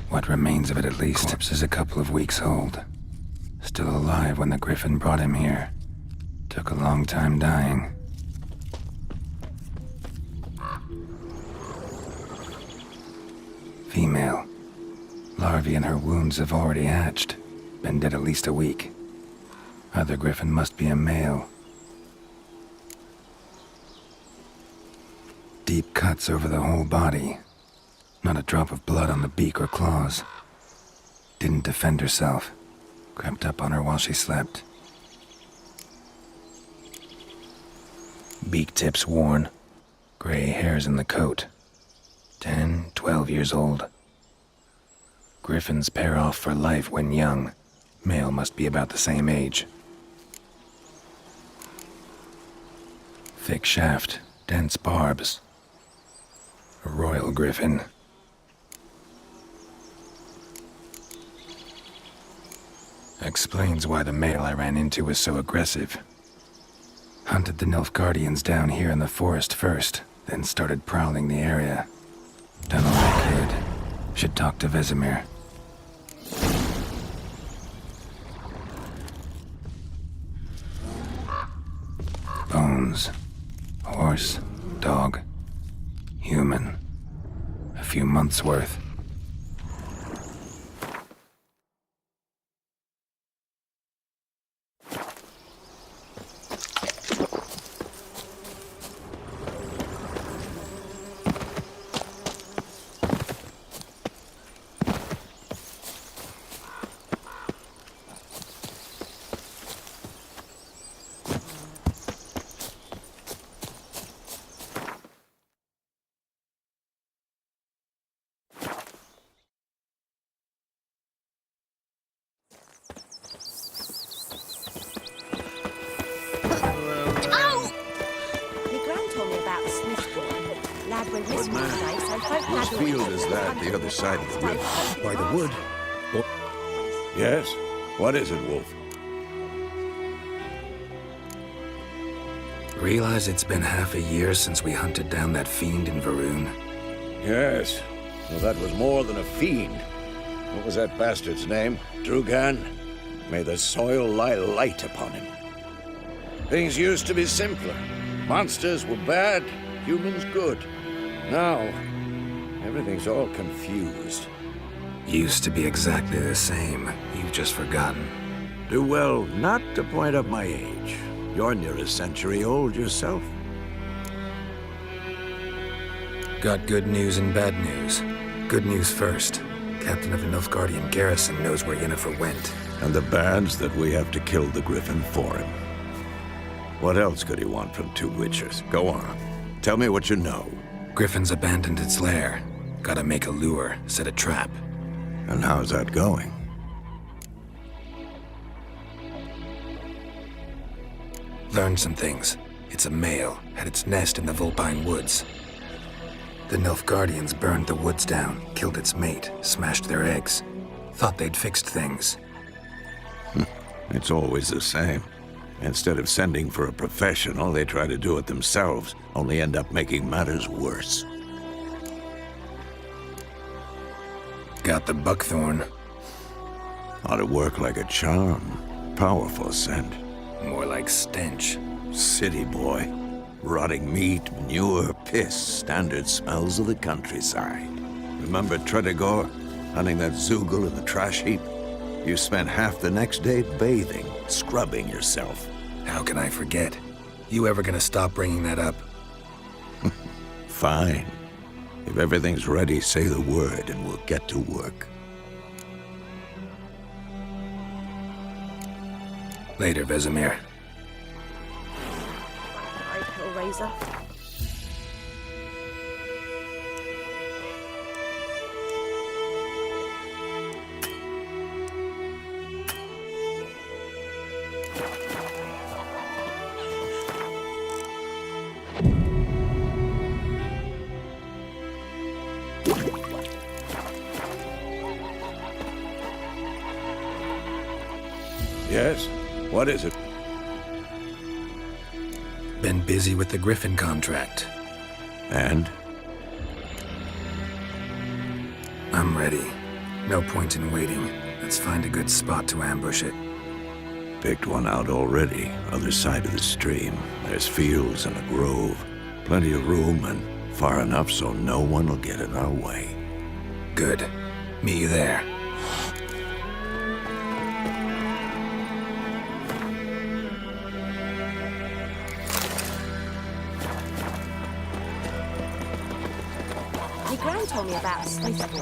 What remains of it, at least. Corpse is a couple of weeks old. Still alive when the griffin brought him here. Took a long time dying. Female. Larvae in her wounds have already hatched. Been dead at least a week. Other griffin must be a male. Deep cuts over the whole body. Not a drop of blood on the beak or claws. Didn't defend herself. Crept up on her while she slept. Beak tips worn. Gray hairs in the coat. 10, 12 years old. Griffins pair off for life when young. Male must be about the same age. Thick shaft, dense barbs. A royal griffin. Explains why the male I ran into was so aggressive. Hunted the Nilfgaardians down here in the forest first, then started prowling the area. Done all I could. Should talk to Vesemir. Bones. Horse. Dog. Human. A few months' worth. What man? Whose field is that, the other side of the river? By the wood. Yes? What is it, Wolf? Realize it's been half a year since we hunted down that fiend in Varun? Yes. Well, that was more than a fiend. What was that bastard's name? Drugan? May the soil lie light upon him. Things used to be simpler. Monsters were bad, humans good. Now, everything's all confused. Used to be exactly the same. You've just forgotten. Do well not to point up my age. You're near a century old yourself. Got good news and bad news. Good news first. Captain of the Nilfgaardian garrison knows where Yennefer went. And the bad's that we have to kill the Griffin for him. What else could he want from two Witchers? Go on. Tell me what you know. Griffin's abandoned its lair. Gotta make a lure, set a trap. And how's that going? Learned some things. It's a male, had its nest in the Vulpine Woods. The Nilfgaardians burned the woods down, killed its mate, smashed their eggs. Thought they'd fixed things. It's always the same. Instead of sending for a professional, they try to do it themselves, only end up making matters worse. Got the buckthorn. Ought to work like a charm. Powerful scent. More like stench. City boy. Rotting meat, manure, piss, standard smells of the countryside. Remember Tredegor? Hunting that Zoogle in the trash heap? You spent half the next day bathing, scrubbing yourself. How can I forget? You ever gonna stop bringing that up? Fine. If everything's ready, say the word and we'll get to work. Later, Vesemir. Razor. Yes? What is it? Been busy with the Griffin contract. And? I'm ready. No point in waiting. Let's find a good spot to ambush it. Picked one out already, other side of the stream. There's fields and a grove. Plenty of room and far enough so no one will get in our way. Good. Meet you there. Gran told me about a smith boy.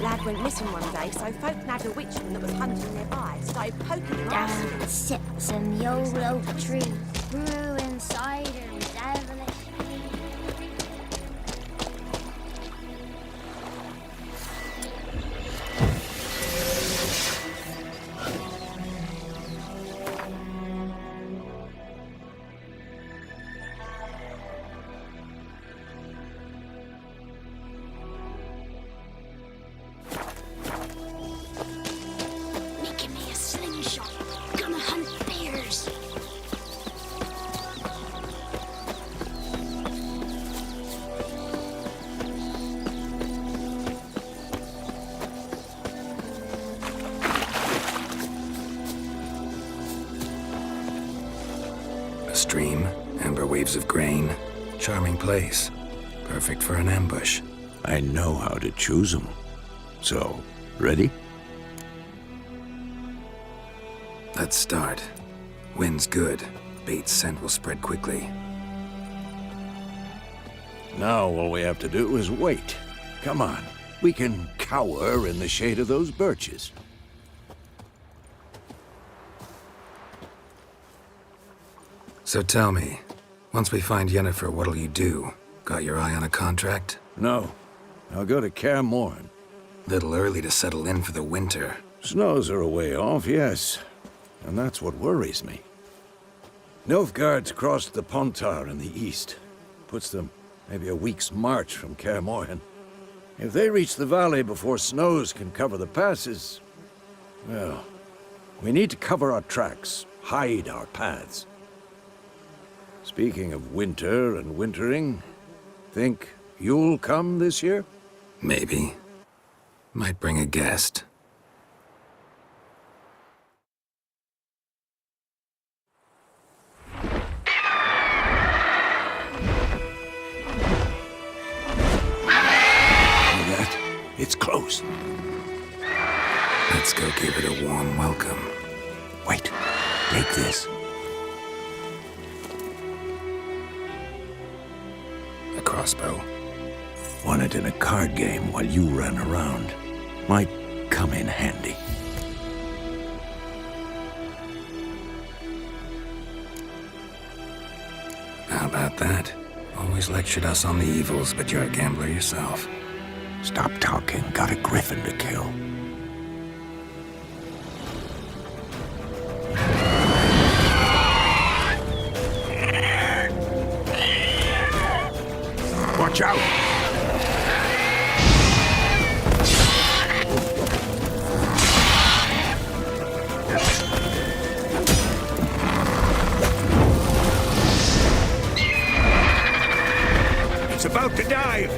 Lad went missing one day, so folk nagged a witchman that was hunting nearby. Started poking him out. Down sits in the old oak tree, brewing cider and devilish. A stream, amber waves of grain. Charming place. Perfect for an ambush. I know how to choose them. So, ready? Let's start. Wind's good. Bait's scent will spread quickly. Now all we have to do is wait. Come on. We can cower in the shade of those birches. So tell me, once we find Yennefer, what'll you do? Got your eye on a contract? No. I'll go to Kaer Morhen. Little early to settle in for the winter. Snows are a way off, yes. And that's what worries me. Nilfgaard's crossed the Pontar in the east. Puts them maybe a week's march from Kaer Morhen. If they reach the valley before snows can cover the passes, well, we need to cover our tracks, hide our paths. Speaking of winter and wintering, think you'll come this year? Maybe. Might bring a guest. It's close. Let's go give it a warm welcome. Wait, take this. A crossbow. Won it in a card game while you ran around. Might come in handy. How about that? Always lectured us on the evils, but you're a gambler yourself. Stop talking. Got a griffin to kill. Watch out! It's about to dive!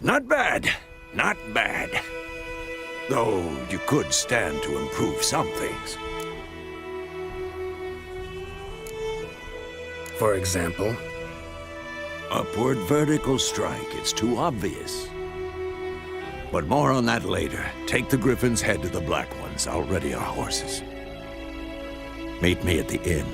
Not bad. Not bad. Though you could stand to improve some things. For example? Upward vertical strike. It's too obvious. But more on that later. Take the Griffin's head to the Black Ones. I'll ready our horses. Meet me at the inn.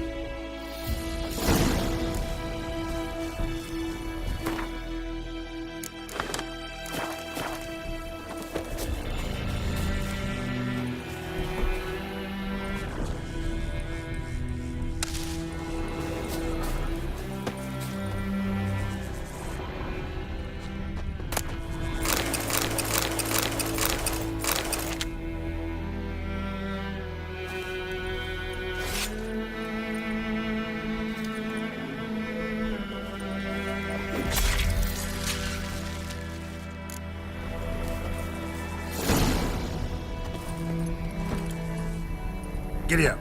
Giddy up.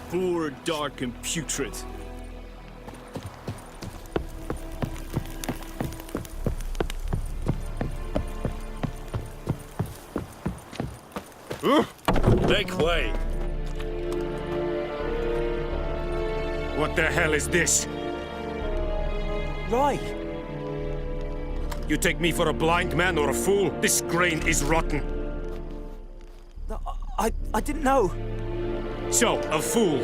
Poor, dark, and putrid. Make way! What the hell is this? Right. You take me for a blind man or a fool? This grain is rotten. I didn't know. So, a fool.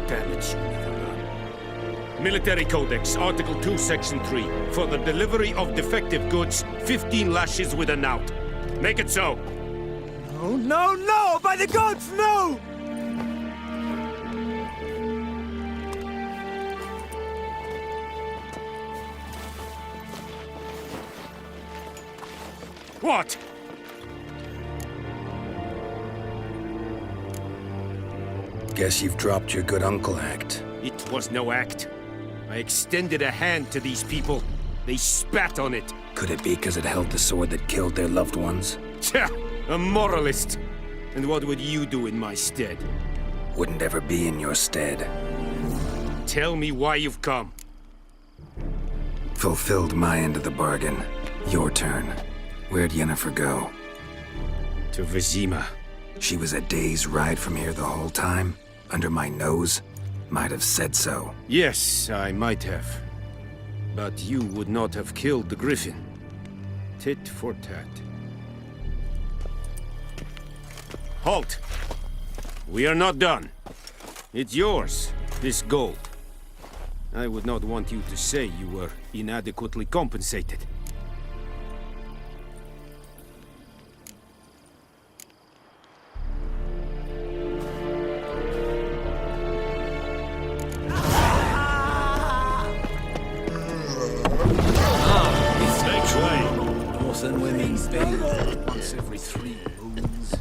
Damn it, you never learn. Military Codex, Article 2, Section 3. For the delivery of defective goods, 15 lashes with a knout. Make it so. Oh, no, no! By the gods, no! What? Guess you've dropped your good uncle act. It was no act. I extended a hand to these people. They spat on it. Could it be because it held the sword that killed their loved ones? Tja, a moralist. And what would you do in my stead? Wouldn't ever be in your stead. Tell me why you've come. Fulfilled my end of the bargain. Your turn. Where'd Yennefer go? To Vizima. She was a day's ride from here the whole time? Under my nose? Might have said so. Yes, I might have. But you would not have killed the Griffin. Tit for tat. Halt! We are not done. It's yours, this gold. I would not want you to say you were inadequately compensated. North and women's bathe once every 3 moons.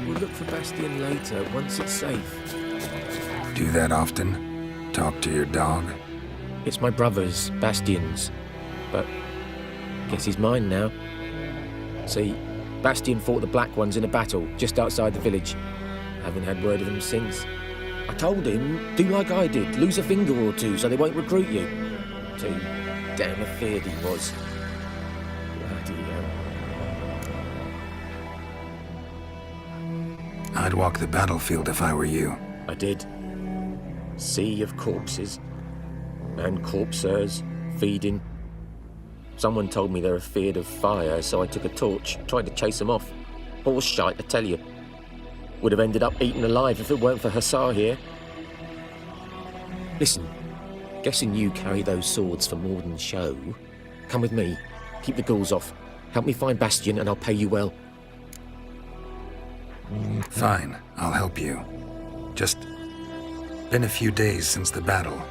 We'll look for Bastion later, once it's safe. Do that often? Talk to your dog? It's my brother's, Bastion's. But guess he's mine now. See, Bastion fought the Black Ones in a battle just outside the village. Haven't had word of him since. I told him, do like I did, lose a finger or two so they won't recruit you. Too damn afeard he was. Bloody hell. I'd walk the battlefield if I were you. I did. Sea of corpses. And corpsers feeding. Someone told me they're afeard of fire, so I took a torch, tried to chase them off. Horse shite, I tell you. Would have ended up eaten alive if it weren't for Hussar here. Listen, guessing you carry those swords for more than show. Come with me, keep the ghouls off. Help me find Bastion and I'll pay you well. Fine, I'll help you. Just been a few days since the battle.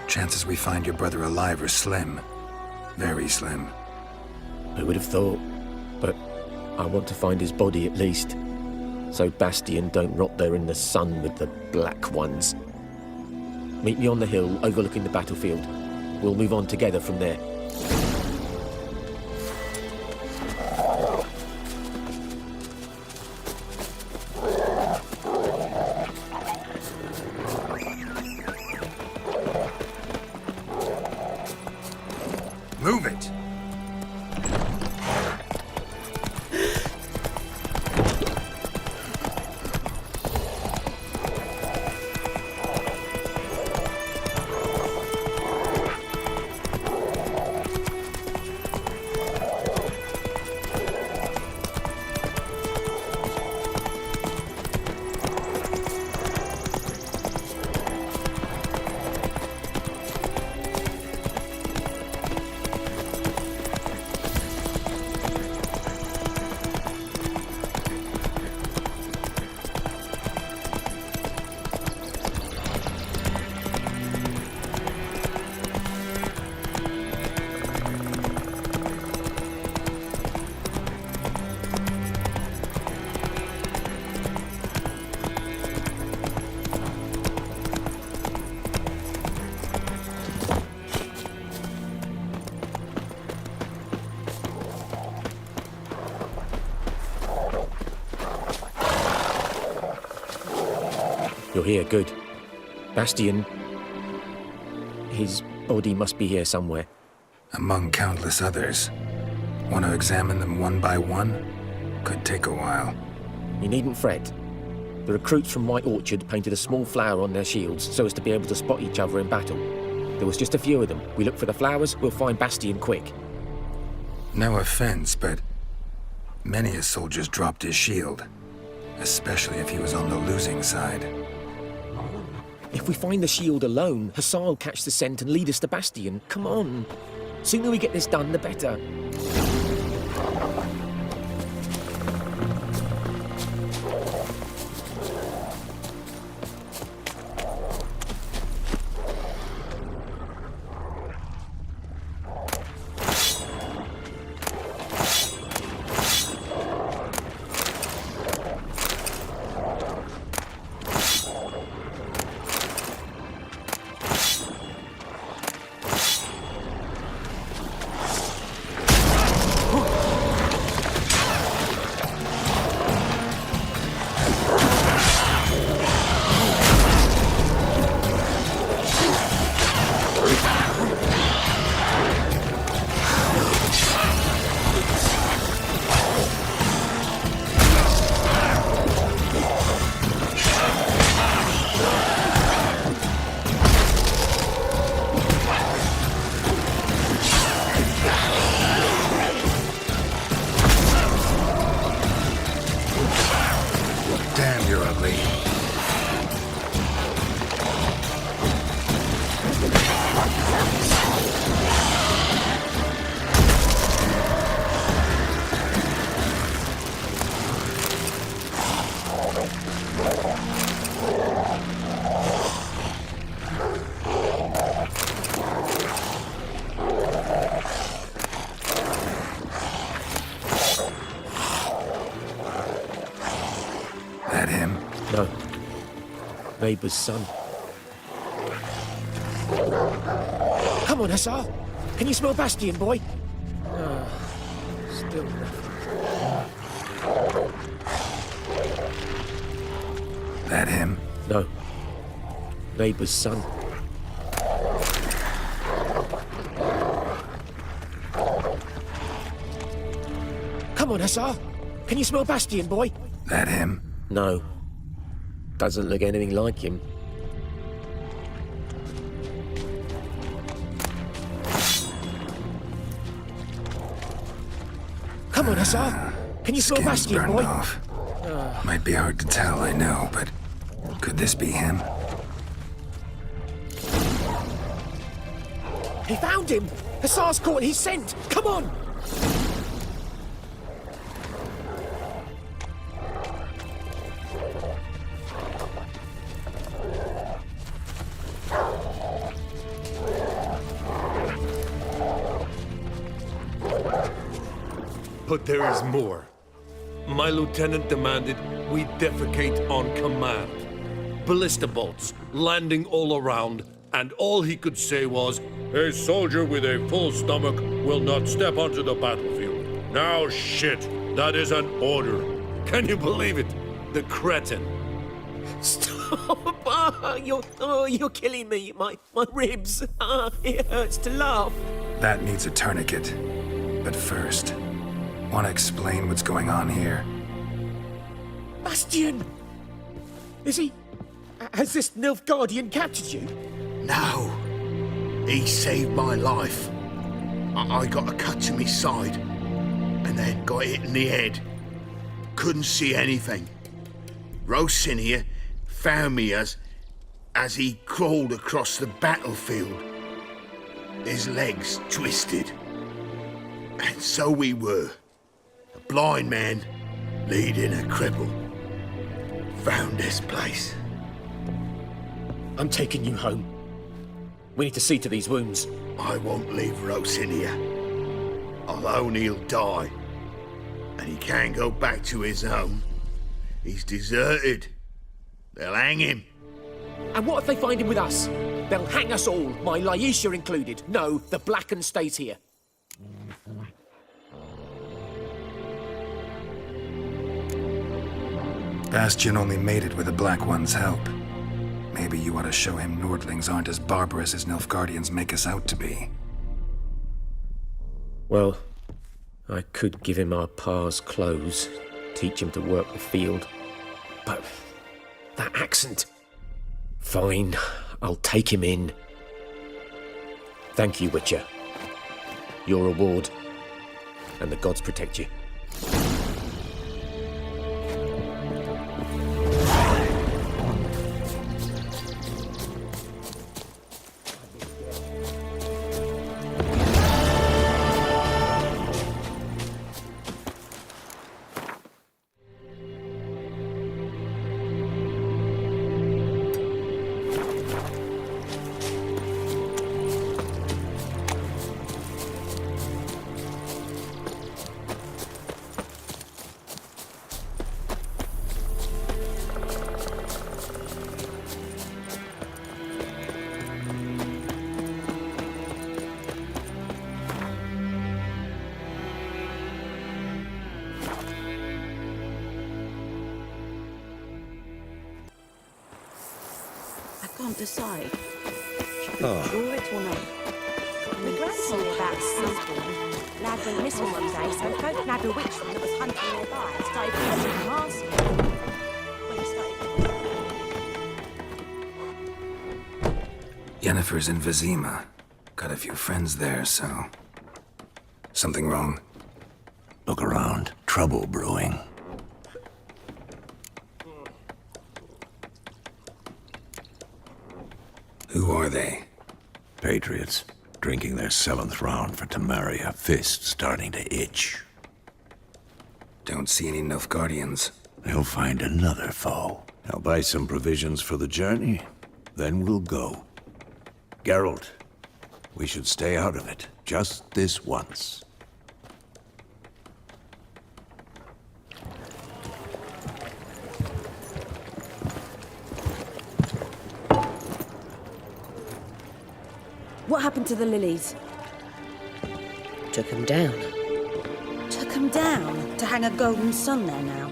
Chances we find your brother alive are slim. Very slim. Who would have thought? But I want to find his body at least. So Bastion don't rot there in the sun with the black ones. Meet me on the hill overlooking the battlefield. We'll move on together from there. Move it! You're here, good. Bastion... his body must be here somewhere. Among countless others. Want to examine them one by one? Could take a while. You needn't fret. The recruits from White Orchard painted a small flower on their shields so as to be able to spot each other in battle. There was just a few of them. We look for the flowers, we'll find Bastion quick. No offense, but many a soldier's dropped his shield. Especially if he was on the losing side. If we find the shield alone, Hussar will catch the scent and lead us to Bastion. Come on. Sooner we get this done, the better. Damn, you're ugly. That him? No. Neighbour's son. Come on, Hussar. Can you smell Bastion, boy? Still nothing. That him? No. Neighbour's son. Come on, Hussar. Can you smell Bastion, boy? That him? No. Doesn't look anything like him. Come on, Hussar. Can you feel Skin's Bastion, burned boy? off. Might be hard to tell, I know, but could this be him? He found him! Hussar's caught his scent! Come on! But there is more. My lieutenant demanded we defecate on command. Ballista bolts landing all around, and all he could say was, "A soldier with a full stomach will not step onto the battlefield." Now shit, that is an order. Can you believe it? The cretin. Stop! You're killing me. My ribs. It hurts to laugh. That needs a tourniquet. But first, want to explain what's going on here? Bastion! Is he... Has this Nilfgaardian captured you? No. He saved my life. I got a cut to my side, and then got hit in the head. Couldn't see anything. Rosinia found me as he crawled across the battlefield. His legs twisted. And so we were. A blind man leading a cripple. Found this place. I'm taking you home. We need to see to these wounds. I won't leave Rosinia. Alone he'll die. And he can't go back to his home. He's deserted. They'll hang him. And what if they find him with us? They'll hang us all, my Laisha included. No, the Blackened stays here. Bastion only made it with the Black One's help. Maybe you ought to show him Nordlings aren't as barbarous as Nilfgaardians make us out to be. Well, I could give him our pa's clothes, teach him to work the field. But that accent... Fine, I'll take him in. Thank you, Witcher. Your reward. And the gods protect you. Can't decide. Should we Oh. draw it or not? The grand told me about something. Lad went missing one day, so folk nabbed a witchman that was hunting nearby and started feeding him mask. When he started. Yennefer's in Vizima. Got a few friends there, so... Something wrong? Look around. Trouble brewing. Who are they? Patriots. Drinking their 7th round for Temeria. Fist starting to itch. Don't see any Nilfgaardians. They'll find another foe. I'll buy some provisions for the journey. Then we'll go. Geralt, we should stay out of it. Just this once. What happened to the lilies? Took him down. Took them down to hang a golden sun there now.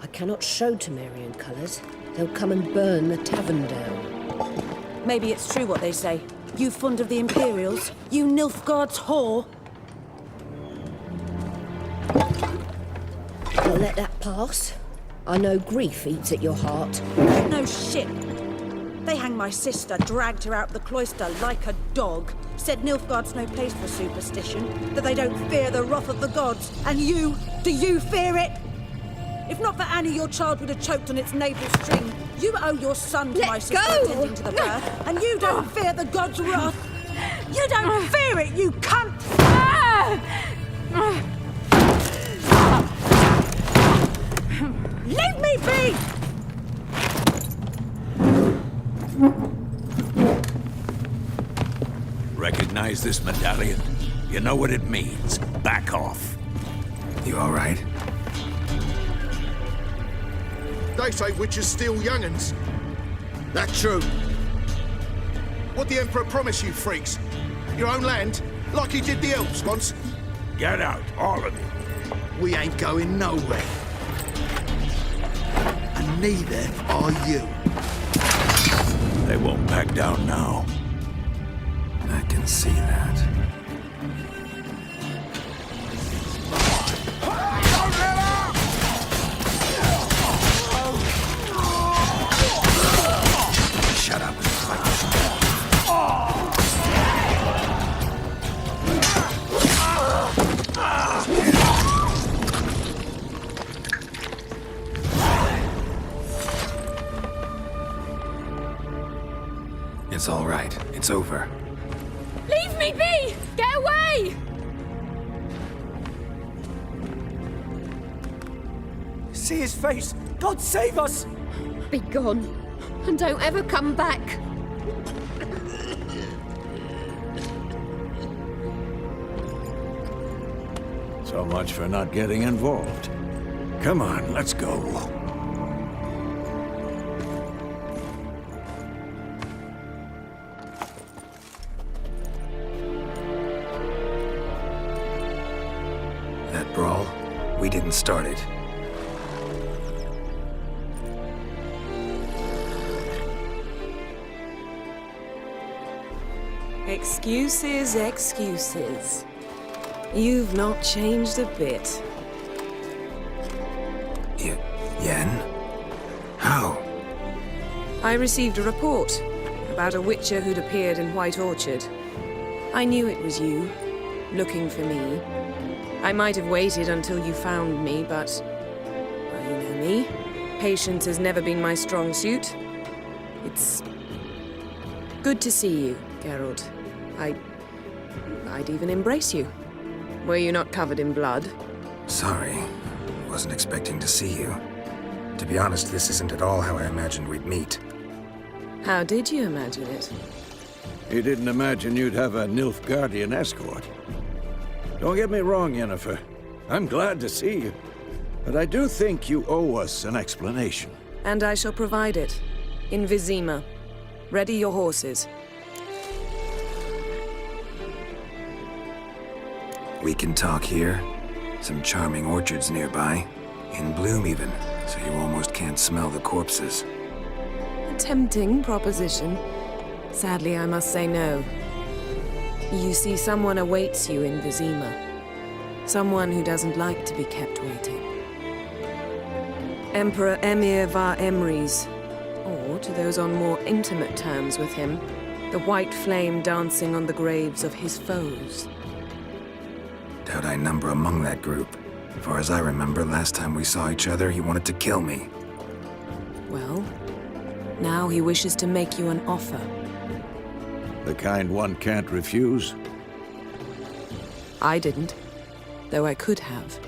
I cannot show Temerian colours. They'll come and burn the tavern down. Maybe it's true what they say. You fond of the Imperials? You Nilfgaard's whore? I'll let that pass. I know grief eats at your heart. No shit. They hanged my sister, dragged her out the cloister like a dog, said Nilfgaard's no place for superstition, that they don't fear the wrath of the gods. And you, do you fear it? If not for Annie, your child would have choked on its navel string. You owe your son to my sister attending to the birth, and you don't fear the gods' wrath. You don't fear it, you cunt! Leave me be! Recognize this medallion? You know what it means. Back off. You all right? They say witches steal young'uns. That true? What the Emperor promised you, freaks? Your own land? Like he did the elves once? Get out, all of you. We ain't going nowhere. And neither are you. They won't back down now. I can see that. Shut up and fight. It's all right. It's over. Leave me be! Get away! See his face! God save us! Be gone, and don't ever come back. So much for not getting involved. Come on, let's go. That brawl, we didn't start it. Excuses, excuses. You've not changed a bit. Yen? How? I received a report about a witcher who'd appeared in White Orchard. I knew it was you, looking for me. I might have waited until you found me, but... well, you know me. Patience has never been my strong suit. It's... good to see you, Geralt. I'd even embrace you. Were you not covered in blood? Sorry. Wasn't expecting to see you. To be honest, this isn't at all how I imagined we'd meet. How did you imagine it? You didn't imagine you'd have a Nilfgaardian escort. Don't get me wrong, Yennefer. I'm glad to see you. But I do think you owe us an explanation. And I shall provide it. In Vizima. Ready your horses. We can talk here. Some charming orchards nearby. In bloom even, so you almost can't smell the corpses. A tempting proposition. Sadly, I must say no. You see, someone awaits you in Vizima. Someone who doesn't like to be kept waiting. Emperor Emir var Emrys, or to those on more intimate terms with him, the white flame dancing on the graves of his foes. Doubt I number among that group. Far as I remember, last time we saw each other, he wanted to kill me. Well, now he wishes to make you an offer. The kind one can't refuse? I didn't, though I could have.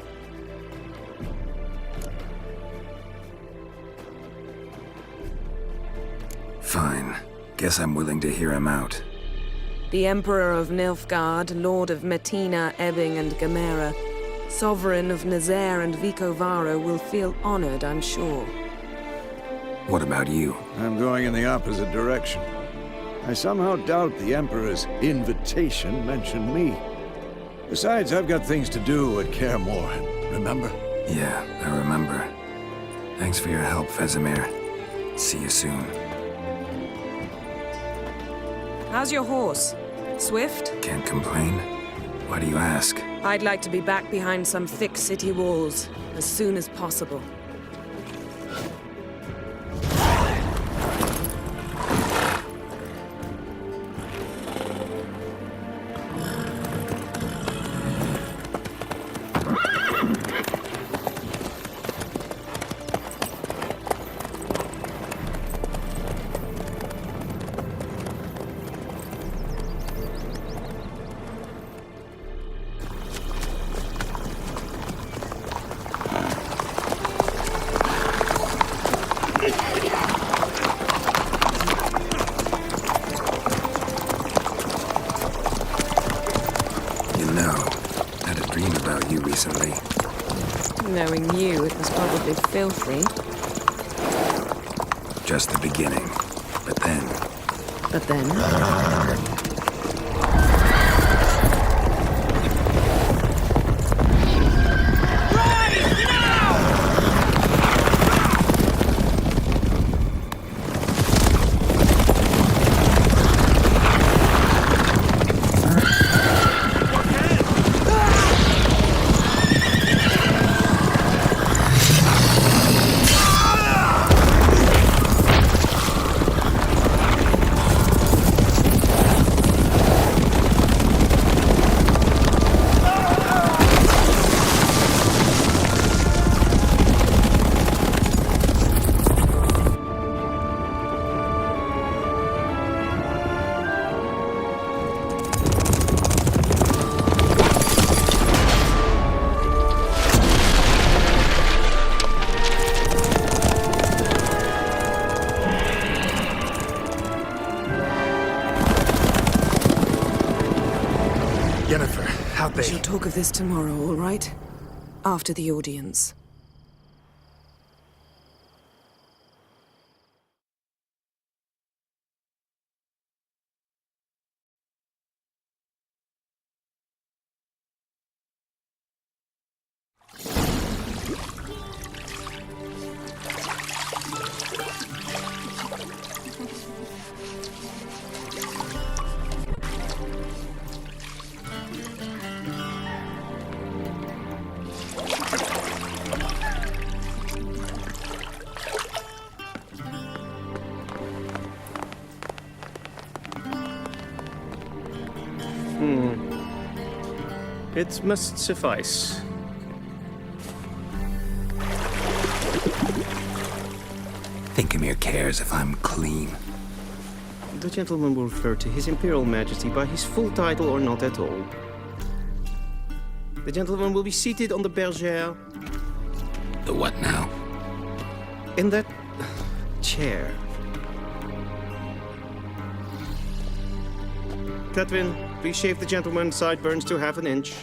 Fine. Guess I'm willing to hear him out. The Emperor of Nilfgaard, Lord of Metina, Ebbing and Gamera, Sovereign of Nazaire and Vicovaro will feel honored, I'm sure. What about you? I'm going in the opposite direction. I somehow doubt the Emperor's invitation mentioned me. Besides, I've got things to do at Kaer Morhen, remember? Yeah, I remember. Thanks for your help, Vesemir. See you soon. How's your horse? Swift? Can't complain. Why do you ask? I'd like to be back behind some thick city walls as soon as possible. know. Had a dream about you recently. Knowing you, it was probably filthy. Just the beginning. But then... But then? We shall talk of this tomorrow, all right? After the audience. It must suffice. Thinkamere cares if I'm clean. The gentleman will refer to His Imperial Majesty by his full title or not at all. The gentleman will be seated on the bergère. The what now? In that chair. Cletwin, please shave the gentleman's sideburns to half an inch.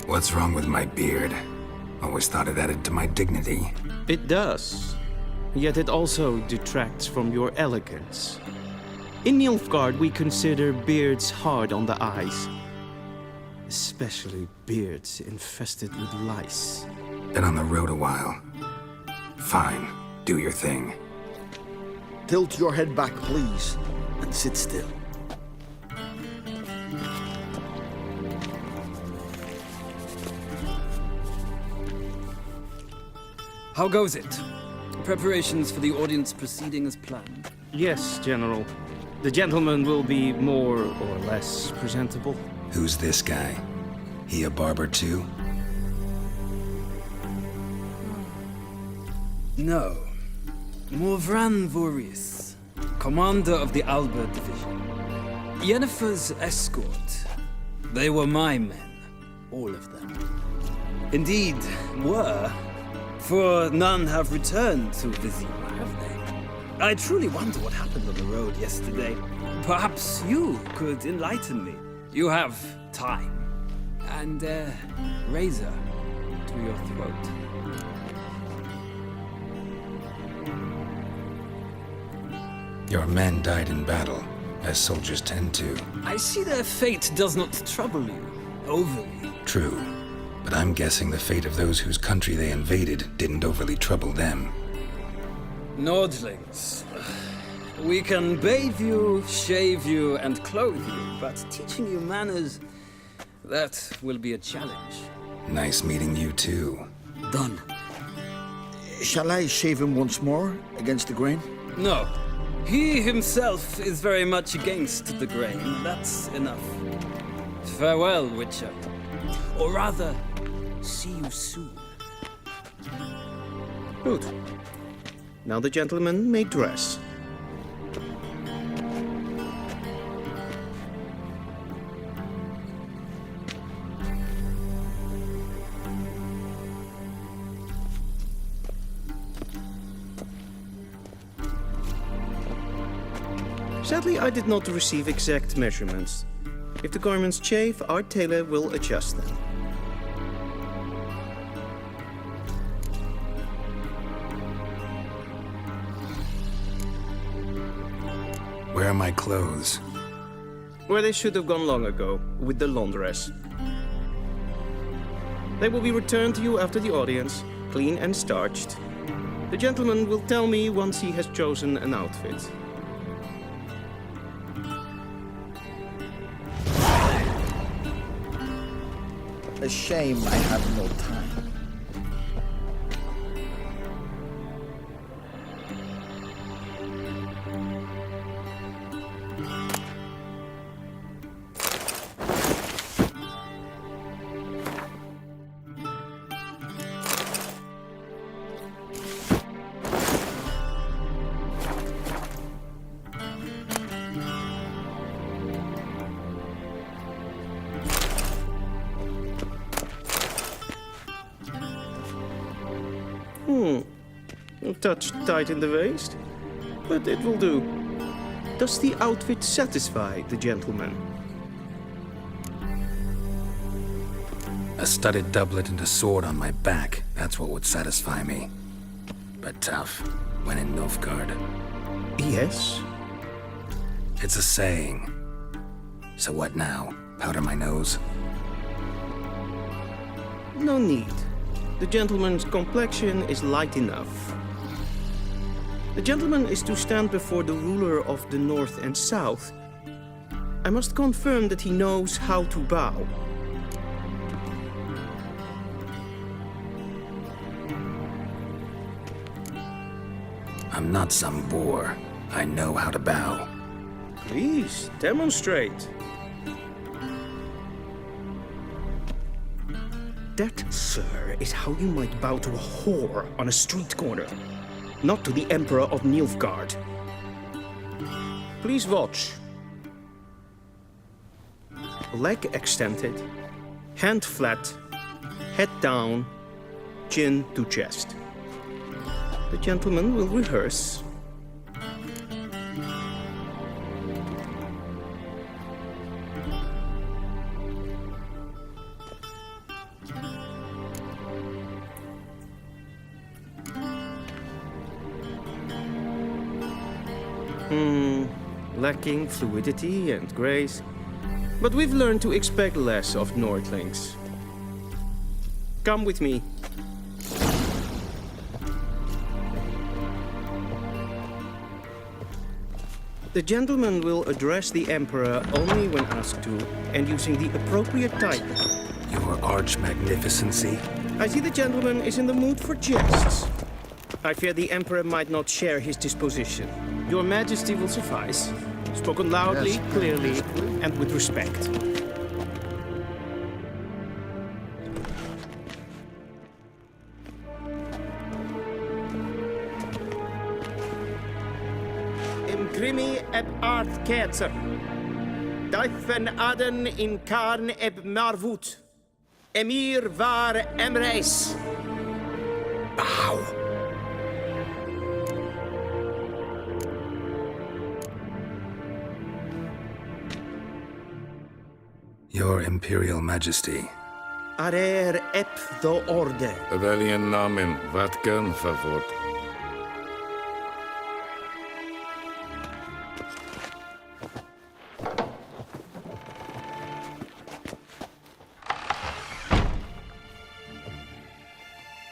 What's wrong with my beard? Always thought it added to my dignity. It does. Yet it also detracts from your elegance. In Nilfgaard, we consider beards hard on the eyes. Especially beards infested with lice. Been on the road a while. Fine, do your thing. Tilt your head back, please, and sit still. How goes it? Preparations for the audience proceeding as planned? Yes, General. The gentleman will be more or less presentable. Who's this guy? He a barber too? No. Morvran Voorhis, commander of the Alba Division. Yennefer's escort. They were my men. All of them. Indeed, were. For none have returned to Vizima, have they? I truly wonder what happened on the road yesterday. Perhaps you could enlighten me. You have time. And a razor to your throat. Your men died in battle, as soldiers tend to. I see their fate does not trouble you overly. True. But I'm guessing the fate of those whose country they invaded didn't overly trouble them. Nordlings. We can bathe you, shave you, and clothe you, but teaching you manners, that will be a challenge. Nice meeting you too. Done. Shall I shave him once more, against the grain? No. He himself is very much against the grain. That's enough. Farewell, Witcher. Or rather, see you soon. Good. Now the gentleman may dress. Sadly, I did not receive exact measurements. If the garments chafe, our tailor will adjust them. Where are my clothes? Where they should have gone long ago, with the laundress. They will be returned to you after the audience, clean and starched. The gentleman will tell me once he has chosen an outfit. A shame I have no time. A touch tight in the waist, but it will do. Does the outfit satisfy the gentleman? A studded doublet and a sword on my back, that's what would satisfy me. But tough, when in Nilfgaard. Yes? It's a saying. So what now? Powder my nose? No need. The gentleman's complexion is light enough. The gentleman is to stand before the ruler of the North and South. I must confirm that he knows how to bow. I'm not some boor. I know how to bow. Please, demonstrate. That, sir, is how you might bow to a whore on a street corner, not to the Emperor of Nilfgaard. Please watch. Leg extended, hand flat, head down, chin to chest. The gentleman will rehearse. Lacking fluidity and grace. But we've learned to expect less of Nordlings. Come with me. The gentleman will address the Emperor only when asked to, and using the appropriate title. Your arch-magnificency? I see the gentleman is in the mood for jests. I fear the Emperor might not share his disposition. Your Majesty will suffice. Spoken loudly, Yes, clearly, yes, and with respect. Imprimi eb art ketzer. Duifen aden in karn eb marvoet. Emir var emreis. Bow. Your Imperial Majesty. Arer ep the orde. Rebellion namen, wat gun favor.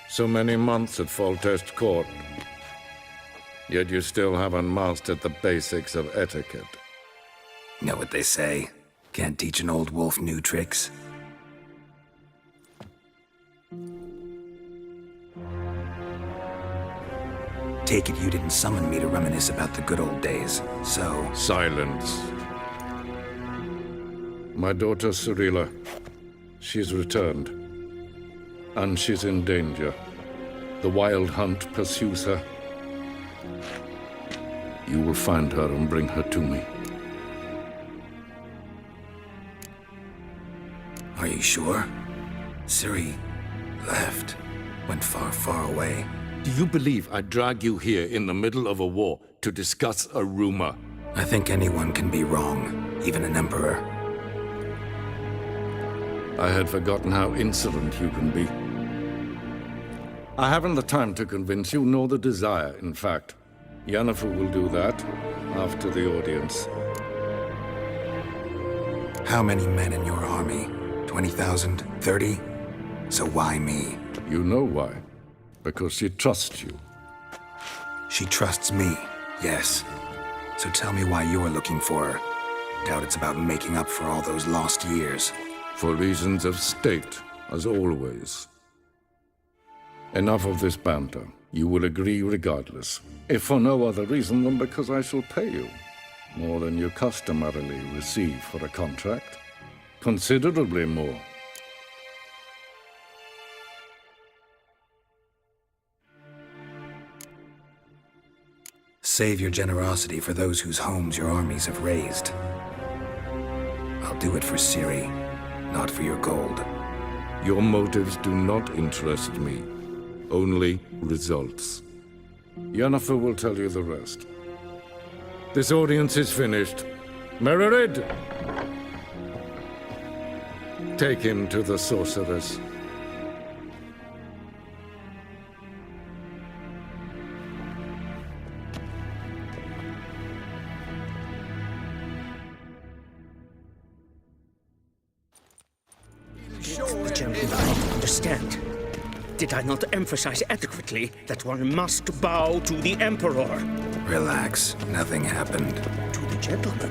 So many months at Foltest Court, yet you still haven't mastered the basics of etiquette. Know what they say? Can't teach an old wolf new tricks. Take it you didn't summon me to reminisce about the good old days, so... Silence. My daughter Cyrilla, she's returned. And she's in danger. The Wild Hunt pursues her. You will find her and bring her to me. Are you sure? Ciri left. Went far, far away. Do you believe I drag you here in the middle of a war to discuss a rumor? I think anyone can be wrong, even an emperor. I had forgotten how insolent you can be. I haven't the time to convince you, nor the desire, in fact. Yennefer will do that after the audience. How many men in your army? 20,000? 30? So why me? You know why. Because she trusts you. She trusts me, yes. So tell me why you're looking for her. Doubt it's about making up for all those lost years. For reasons of state, as always. Enough of this banter. You will agree regardless. If for no other reason than because I shall pay you. More than you customarily receive for a contract. Considerably more. Save your generosity for those whose homes your armies have razed. I'll do it for Ciri, not for your gold. Your motives do not interest me. Only results. Yennefer will tell you the rest. This audience is finished. Mererid! Take him to the sorceress. The gentleman will not understand. Did I not emphasize adequately that one must bow to the Emperor? Relax. Nothing happened. To the gentleman.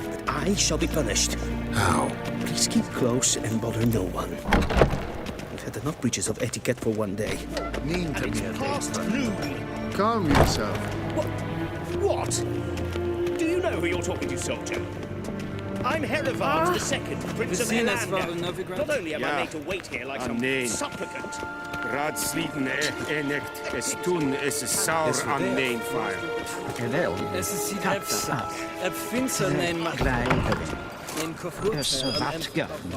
But I shall be punished. How? Please keep close and bother no one. We've had enough breaches of etiquette for one day. Mean to And it's me, past noon. Calm yourself. What? Do you know who you're talking to, soldier? I'm Herivard II, Prince of Elander. Not only am I made to wait here like some supplicant. Raadsliden enekt es tun es saur an nein fire. Es is siet heb finster neem mag. Neem kofroet. Es wat gafn.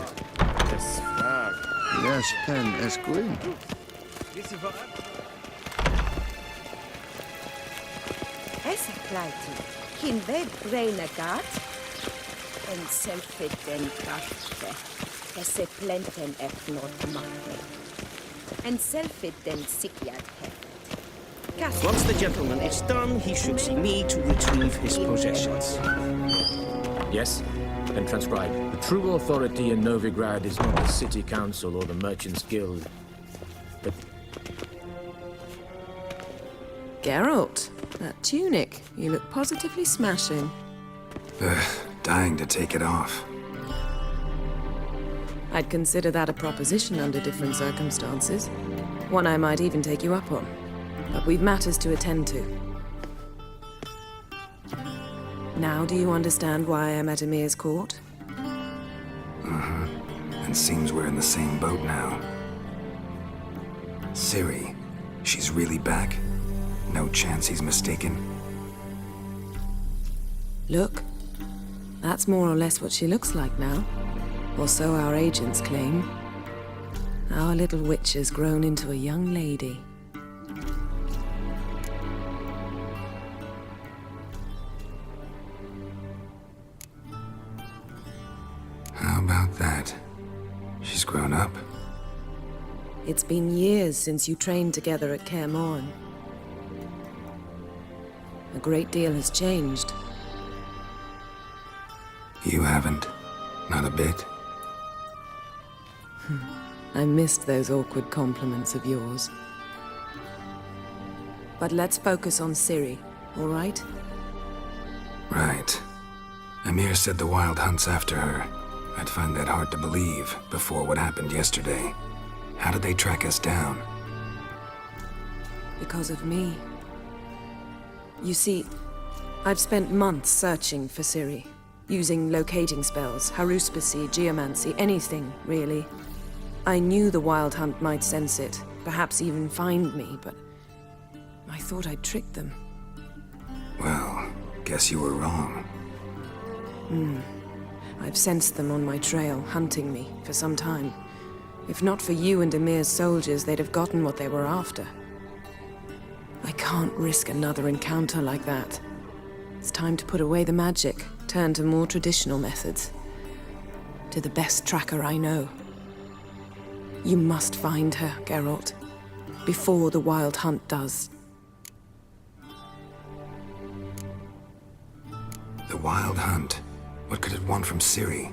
Es var. Yes, pen es green. Es pleite. Kin ved breine gat. En selfie den kaffe. Esse plenten not magne. And selfie den sikyat heft. Once the gentleman is done, he should see me to retrieve his possessions. Yes? Then transcribe. The true authority in Novigrad is not the city council or the merchants' guild, but... Geralt, that tunic. You look positively smashing. Dying to take it off. I'd consider that a proposition under different circumstances. One I might even take you up on. But we've matters to attend to. Now do you understand why I'm at Emir's court? And seems we're in the same boat now. Ciri, she's really back? No chance he's mistaken? Look. That's more or less what she looks like now. Or so our agents claim. Our little witch has grown into a young lady. How about that? She's grown up. It's been years since you trained together at Kaer Morhen. A great deal has changed. You haven't. Not a bit. I missed those awkward compliments of yours. But let's focus on Ciri, all right? Right. Emir said the Wild Hunt's after her. I'd find that hard to believe before what happened yesterday. How did they track us down? Because of me. You see, I've spent months searching for Ciri. Using locating spells, haruspicy, geomancy, anything, really. I knew the Wild Hunt might sense it, perhaps even find me, but I thought I'd tricked them. Well, guess you were wrong. I've sensed them on my trail, hunting me, for some time. If not for you and Emir's soldiers, they'd have gotten what they were after. I can't risk another encounter like that. It's time to put away the magic, turn to more traditional methods. To the best tracker I know. You must find her, Geralt, before the Wild Hunt does. The Wild Hunt? What could it want from Ciri?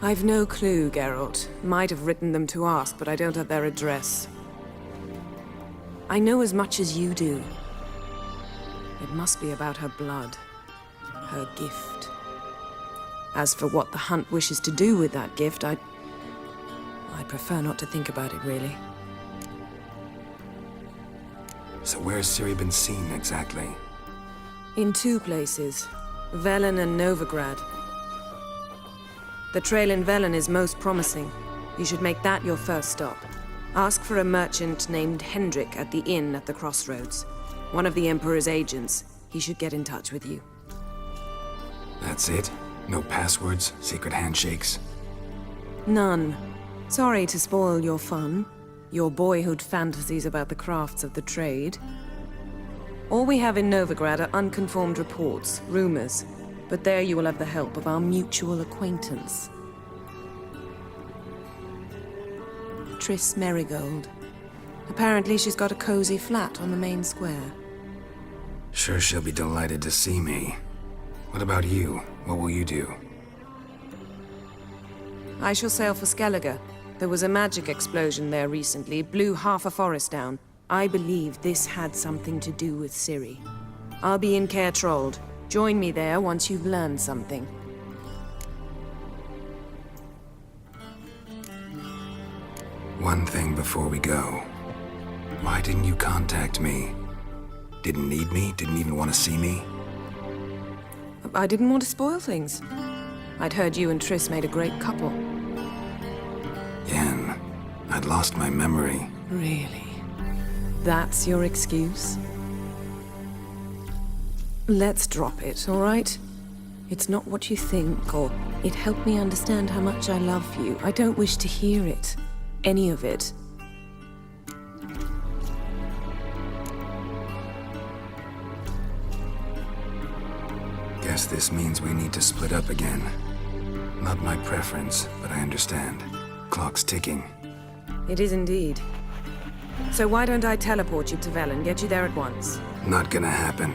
I've no clue, Geralt. Might have written them to ask, but I don't have their address. I know as much as you do. It must be about her blood, her gift. As for what the Hunt wishes to do with that gift, I prefer not to think about it, really. So where's Ciri been seen, exactly? In two places, Velen and Novigrad. The trail in Velen is most promising. You should make that your first stop. Ask for a merchant named Hendrik at the inn at the crossroads. One of the Emperor's agents. He should get in touch with you. That's it? No passwords, secret handshakes? None. Sorry to spoil your fun, your boyhood fantasies about the crafts of the trade. All we have in Novigrad are unconfirmed reports, rumors, but there you will have the help of our mutual acquaintance. Triss Merigold. Apparently she's got a cozy flat on the main square. Sure she'll be delighted to see me. What about you? What will you do? I shall sail for Skellige. There was a magic explosion there recently, blew half a forest down. I believe this had something to do with Ciri. I'll be in Caer Trold. Join me there once you've learned something. One thing before we go. Why didn't you contact me? Didn't need me? Didn't even want to see me? I didn't want to spoil things. I'd heard you and Triss made a great couple. Yen, I'd lost my memory. Really? That's your excuse? Let's drop it, all right? It's not what you think, or it helped me understand how much I love you. I don't wish to hear it. Any of it. Guess this means we need to split up again. Not my preference, but I understand. Clock's ticking. It is indeed. So why don't I teleport you to Velen, get you there at once? Not gonna happen.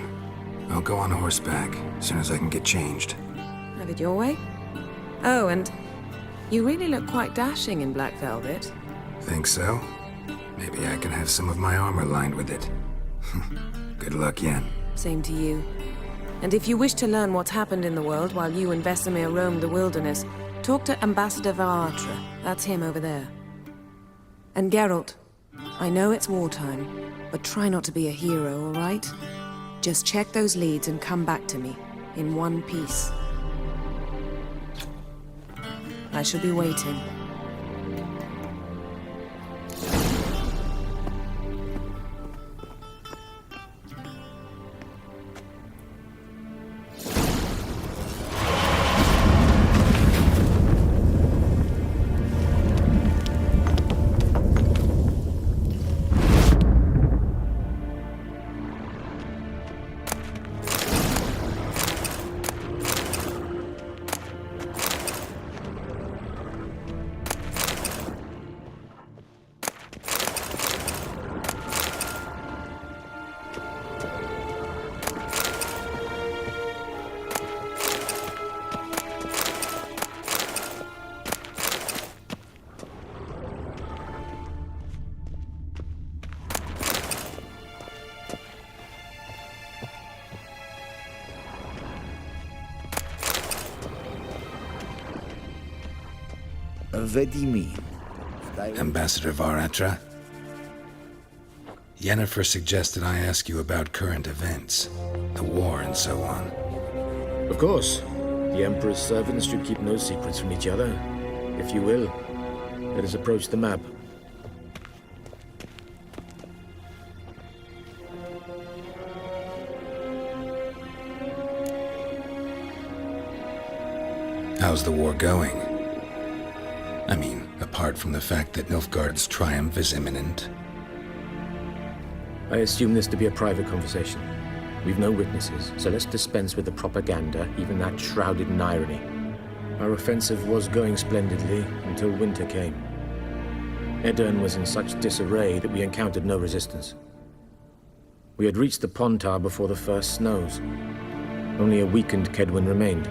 I'll go on horseback, as soon as I can get changed. Have it your way? Oh, and you really look quite dashing in black velvet. Think so? Maybe I can have some of my armor lined with it. Good luck, Yen. Same to you. And if you wish to learn what's happened in the world while you and Vesemir roamed the wilderness, talk to Ambassador Varatra. That's him over there. And Geralt, I know it's wartime, but try not to be a hero, all right? Just check those leads and come back to me, in one piece. I shall be waiting. What do you mean? Ambassador Varatra? Yennefer suggested I ask you about current events, the war and so on. Of course. The Emperor's servants should keep no secrets from each other. If you will, let us approach the map. How's the war going? I mean, apart from the fact that Nilfgaard's triumph is imminent. I assume this to be a private conversation. We've no witnesses, so let's dispense with the propaganda, even that shrouded in irony. Our offensive was going splendidly until winter came. Edirne was in such disarray that we encountered no resistance. We had reached the Pontar before the first snows. Only a weakened Kedwen remained,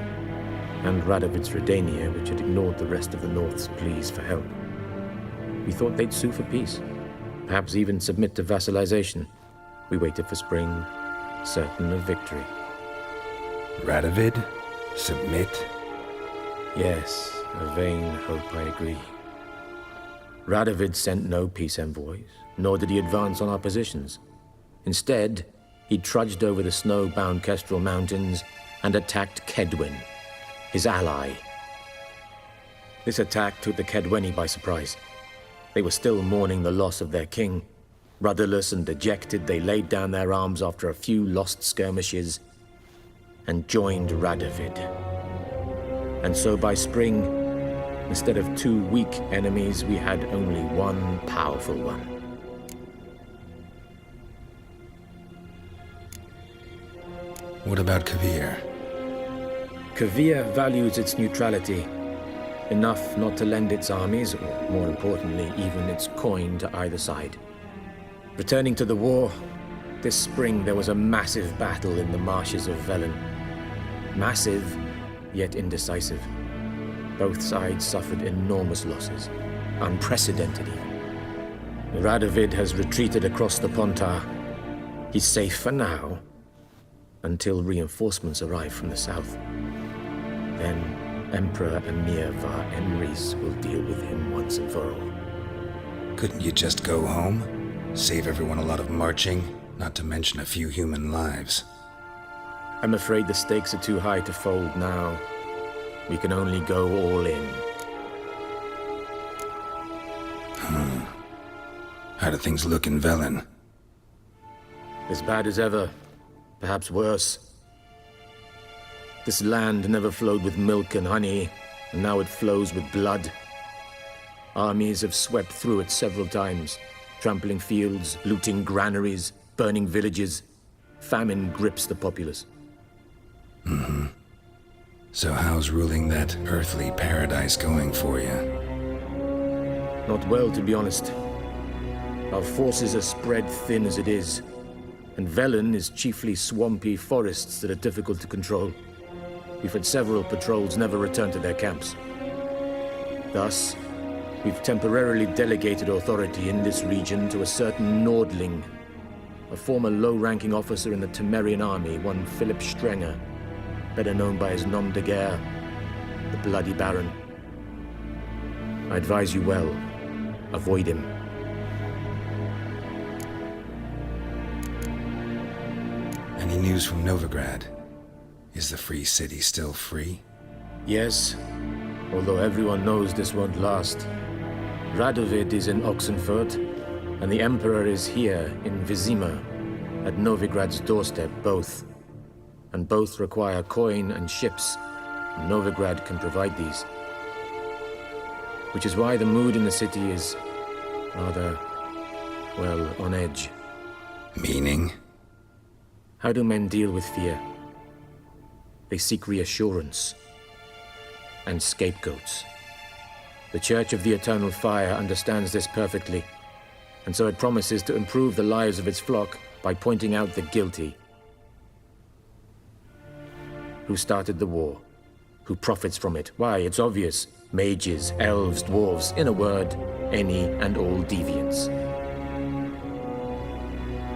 and Radovid's Redania, which had ignored the rest of the North's pleas for help. We thought they'd sue for peace, perhaps even submit to vassalization. We waited for spring, certain of victory. Radovid? Submit? Yes, a vain hope, I agree. Radovid sent no peace envoys, nor did he advance on our positions. Instead, he trudged over the snow-bound Kestrel Mountains and attacked Kedwen, his ally. This attack took the Kedweni by surprise. They were still mourning the loss of their king. Rudderless and dejected, they laid down their arms after a few lost skirmishes and joined Radovid. And so by spring, instead of 2 weak enemies, we had only one powerful one. What about Kavir? Kavir values its neutrality, enough not to lend its armies, or more importantly, even its coin to either side. Returning to the war, this spring there was a massive battle in the marshes of Velen. Massive, yet indecisive. Both sides suffered enormous losses, unprecedented even. Radovid has retreated across the Pontar. He's safe for now, until reinforcements arrive from the south. Then Emperor Emir var Emrys will deal with him once and for all. Couldn't you just go home? Save everyone a lot of marching, not to mention a few human lives. I'm afraid the stakes are too high to fold now. We can only go all in. How do things look in Velen? As bad as ever, perhaps worse. This land never flowed with milk and honey, and now it flows with blood. Armies have swept through it several times, trampling fields, looting granaries, burning villages. Famine grips the populace. So how's ruling that earthly paradise going for you? Not well, to be honest. Our forces are spread thin as it is, and Velen is chiefly swampy forests that are difficult to control. We've had several patrols never return to their camps. Thus, we've temporarily delegated authority in this region to a certain Nordling, a former low-ranking officer in the Temerian army, one Philip Strenger, better known by his nom de guerre, the Bloody Baron. I advise you well, avoid him. Any news from Novigrad? Is the free city still free? Yes, although everyone knows this won't last. Radovid is in Oxenfurt, and the Emperor is here in Vizima, at Novigrad's doorstep, both. And both require coin and ships. Novigrad can provide these. Which is why the mood in the city is rather, well, on edge. Meaning? How do men deal with fear? They seek reassurance and scapegoats. The Church of the Eternal Fire understands this perfectly, and so it promises to improve the lives of its flock by pointing out the guilty. Who started the war? Who profits from it? Why, it's obvious. Mages, elves, dwarves, in a word, any and all deviants.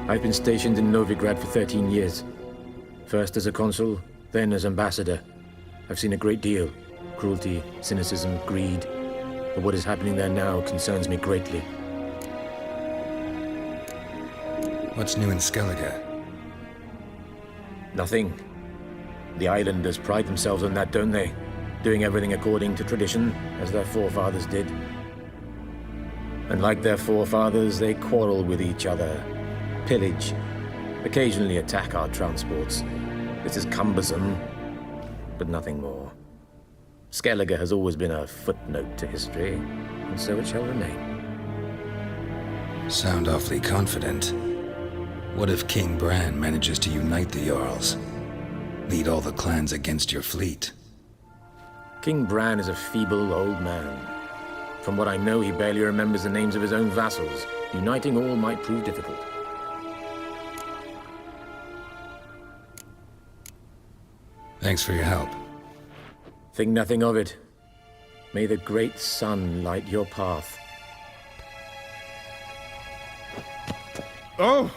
I've been stationed in Novigrad for 13 years. First as a consul, then as ambassador. I've seen a great deal. Cruelty, cynicism, greed. But what is happening there now concerns me greatly. What's new in Skellige? Nothing. The islanders pride themselves on that, don't they? Doing everything according to tradition, as their forefathers did. And like their forefathers, they quarrel with each other, pillage, occasionally attack our transports. This is cumbersome, but nothing more. Skellige has always been a footnote to history, and so it shall remain. Sound awfully confident. What if King Bran manages to unite the Jarls? Lead all the clans against your fleet? King Bran is a feeble old man. From what I know, he barely remembers the names of his own vassals. Uniting all might prove difficult. Thanks for your help. Think nothing of it. May the great sun light your path. Oh!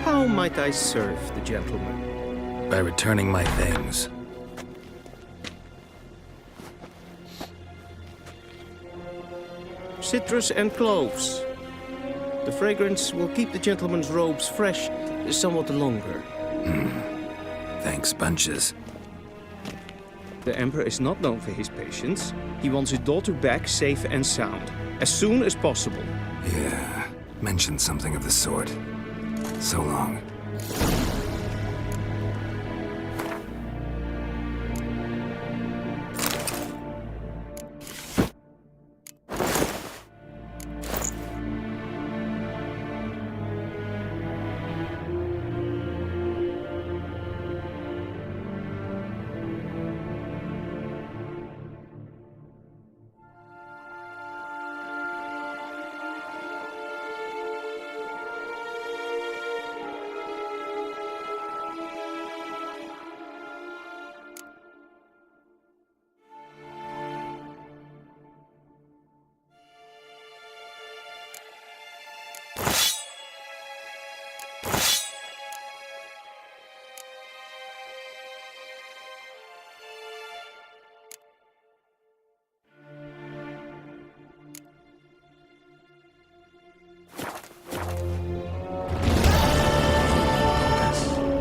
How might I serve the gentleman? By returning my things. Citrus and cloves. The fragrance will keep the gentleman's robes fresh somewhat longer. Thanks, bunches. The Emperor is not known for his patience. He wants his daughter back safe and sound, as soon as possible. Yeah, mentioned something of the sort. So long.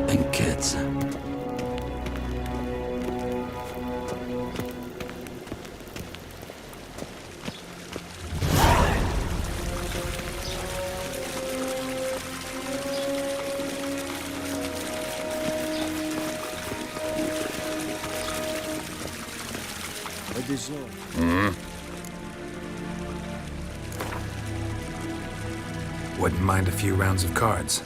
And kids. Wouldn't mind a few rounds of cards.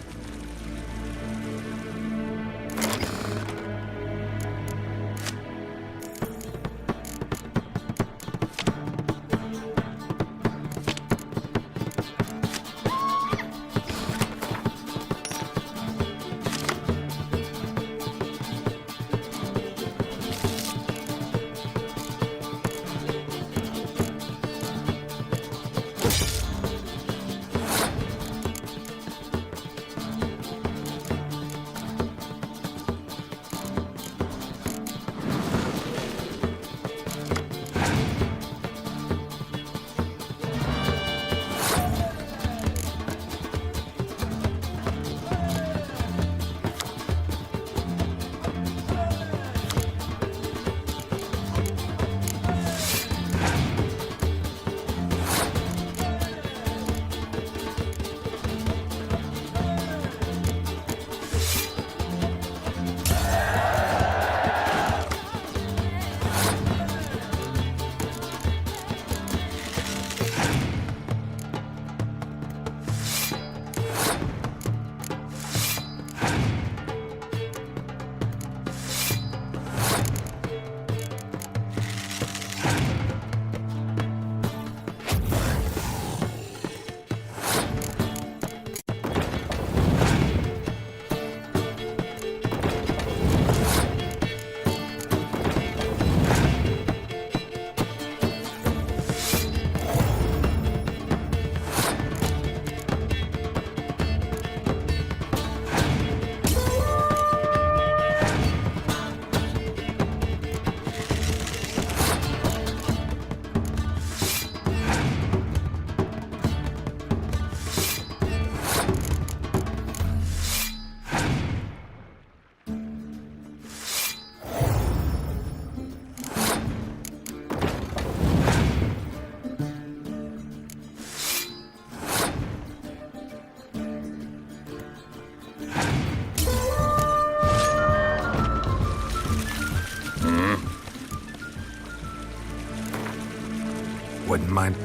Wouldn't mind.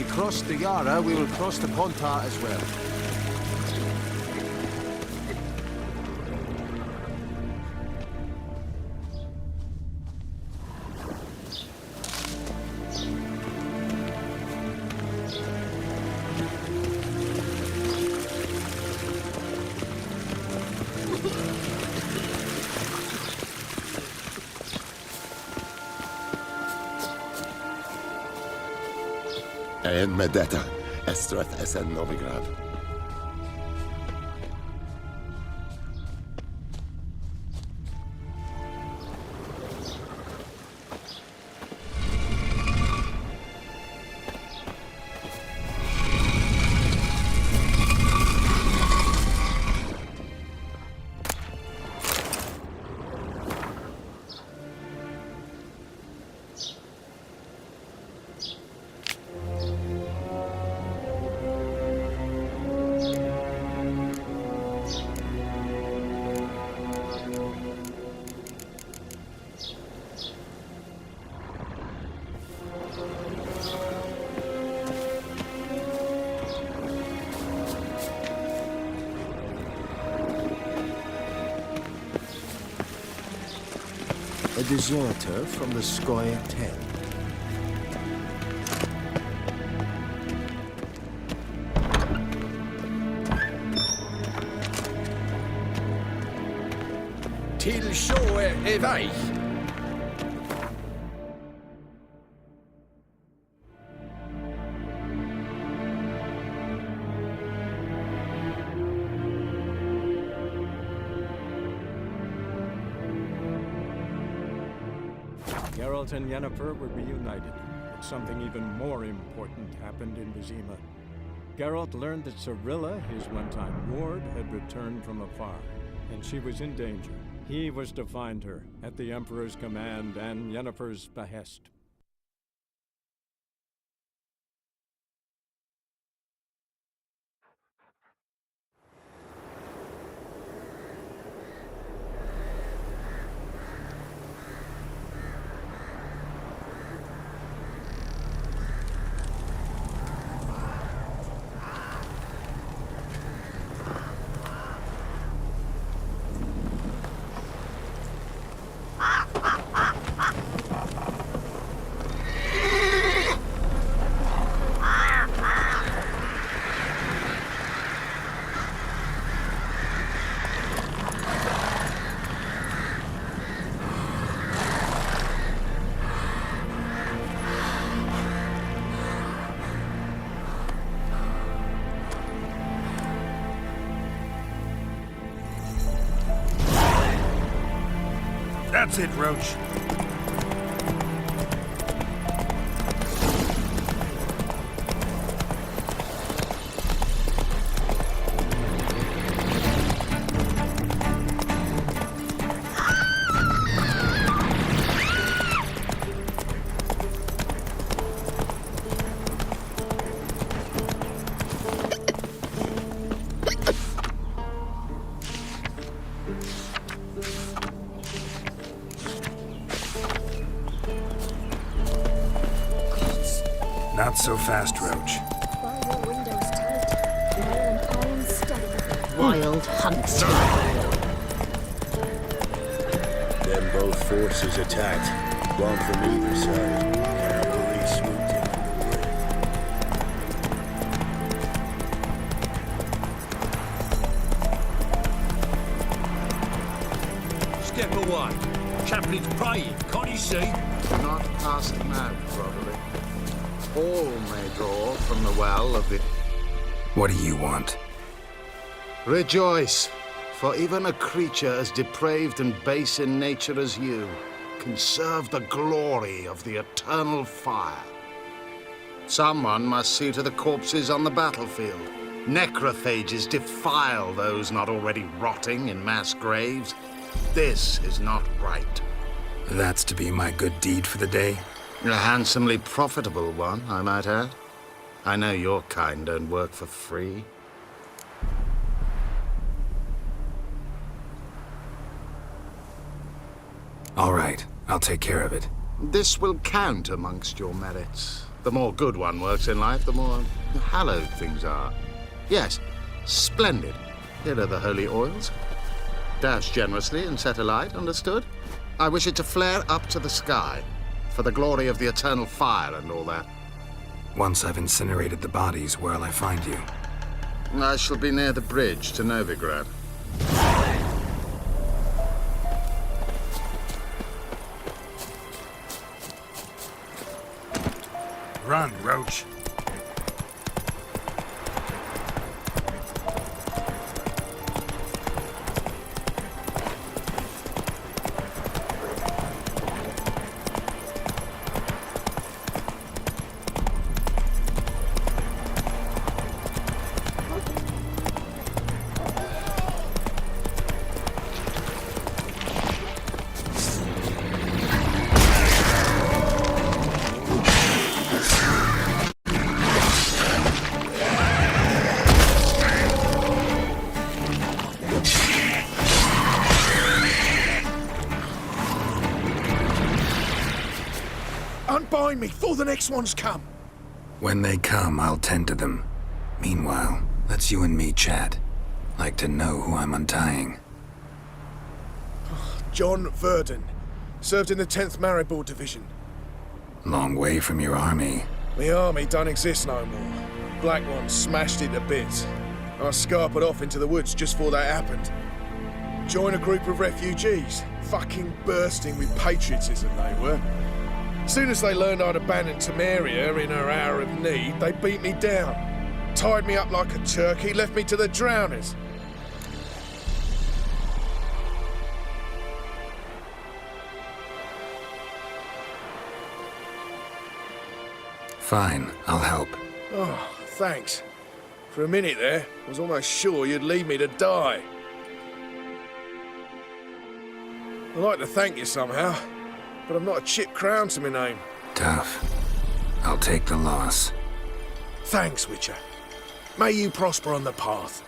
Cross the Yara, we will cross the Pontar as well. En Medeta, Estrath Esen Novigrad. A deserter from the Skoye 10. Till så är väg. Geralt and Yennefer were reunited, but something even more important happened in Vizima. Geralt learned that Cirilla, his one-time ward, had returned from afar, and she was in danger. He was to find her, at the Emperor's command and Yennefer's behest. That's it, Roach. Not so fast, Roach. Wild hunt. Then both forces attacked, one from either side. Cavalry swooped in. Step away. Chaplain's praying, can't you see? Not past mad, probably. All may draw from the well of the... What do you want? Rejoice, for even a creature as depraved and base in nature as you can serve the glory of the eternal fire. Someone must see to the corpses on the battlefield. Necrophages defile those not already rotting in mass graves. This is not right. That's to be my good deed for the day? A handsomely profitable one, I might add. I know your kind don't work for free. All right, I'll take care of it. This will count amongst your merits. The more good one works in life, the more hallowed things are. Yes, splendid. Here are the holy oils. Dash generously and set alight, understood? I wish it to flare up to the sky, for the glory of the eternal fire and all that. Once I've incinerated the bodies, where'll I find you? I shall be near the bridge to Novigrad. Run, Roach. Unbind me before the next ones come. When they come, I'll tend to them. Meanwhile, let's you and me chat. Like to know who I'm untying. John Verdon. Served in the 10th Maribor Division. Long way from your army. The army don't exist no more. Black Ones smashed it to bits. I scarpered off into the woods just before that happened. Joined a group of refugees. Fucking bursting with patriotism they were. As soon as they learned I'd abandoned Temeria in her hour of need, they beat me down. Tied me up like a turkey, left me to the drowners. Fine, I'll help. Oh, thanks. For a minute there, I was almost sure you'd leave me to die. I'd like to thank you somehow, but I've not a chip crown to my name. Tough. I'll take the loss. Thanks, Witcher. May you prosper on the path.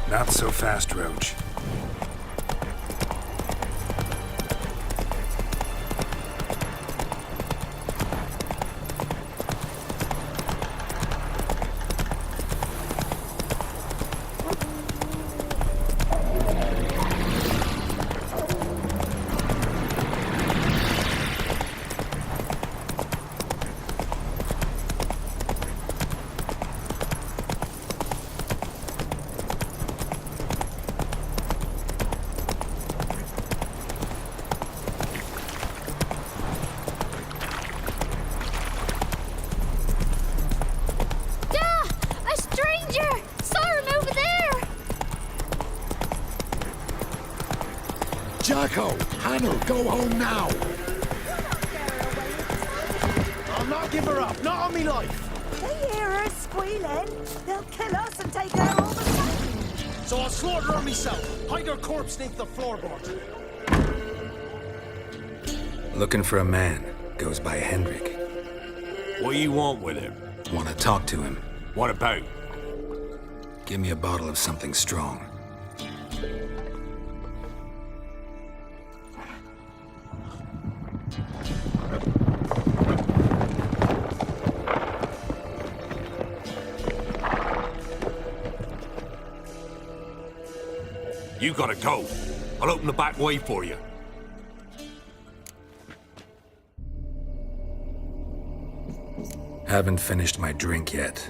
Not so fast, Roach. Echo, Hannah, go home now. I'll not give her up, not on me life. They hear her squealing. They'll kill us and take her all the same. So I'll slaughter her myself. Hide her corpse beneath the floorboard. Looking for a man. Goes by Hendrik. What do you want with him? Want to talk to him. What about? Give me a bottle of something strong. You gotta go. I'll open the back way for you. Haven't finished my drink yet.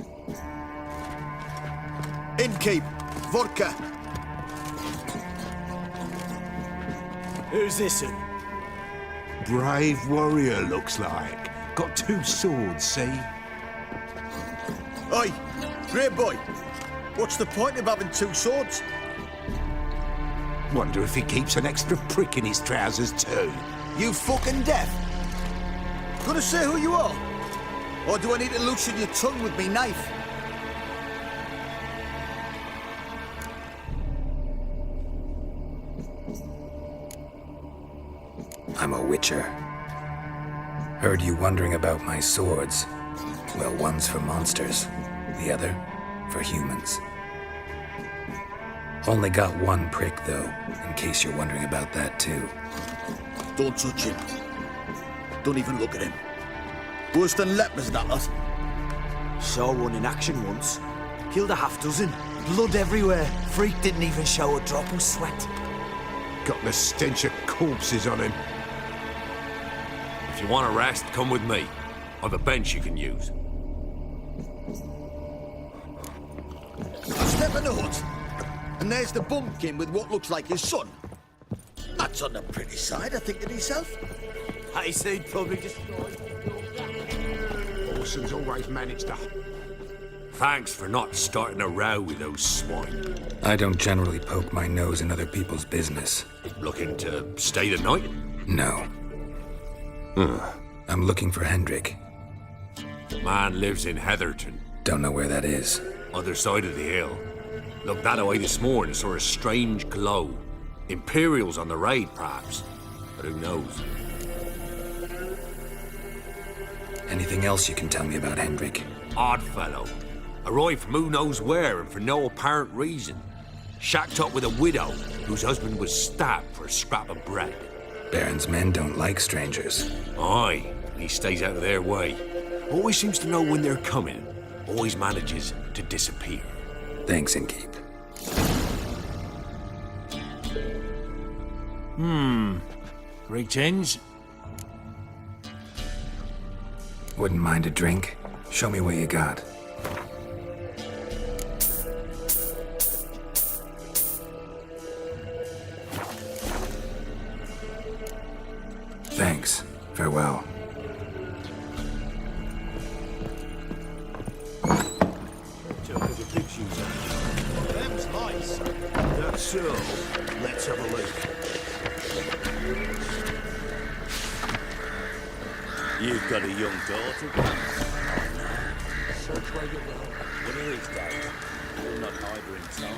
Innkeep, vodka. Who's this in? Brave warrior, looks like. Got 2 swords, see? Oi, grey boy. What's the point of having 2 swords? Wonder if he keeps an extra prick in his trousers too. You fucking deaf? Gonna say who you are? Or do I need to loosen your tongue with me knife? I'm a witcher. Heard you wondering about my swords. Well, one's for monsters, the other for humans. Only got 1 prick, though, in case you're wondering about that, too. Don't touch him. Don't even look at him. Worse than lepers, that lot. Saw one in action once. Killed a half-dozen. Blood everywhere. Freak didn't even show a drop of sweat. Got the stench of corpses on him. If you want a rest, come with me. I've a bench you can use. I step in the hut, and there's the bumpkin with what looks like his son. That's on the pretty side, I think to myself. I said probably just... Orson's always managed to... Thanks for not starting a row with those swine. I don't generally poke my nose in other people's business. Looking to stay the night? No. I'm looking for Hendrik. Man lives in Heatherton. Don't know where that is. Other side of the hill. Looked that away this morning, saw a strange glow. Imperials on the raid, perhaps. But who knows? Anything else you can tell me about Hendrik? Odd fellow. Arrived from who knows where and for no apparent reason. Shacked up with a widow whose husband was stabbed for a scrap of bread. Baron's men don't like strangers. Aye, he stays out of their way. Always seems to know when they're coming. Always manages to disappear. Thanks, Innkeep. Greetings. Wouldn't mind a drink? Show me what you got. Thanks. Farewell. Them's nice. That's so. Let's have a look. You've got a young daughter. Search where you will. One of these days, you'll not hide her inside.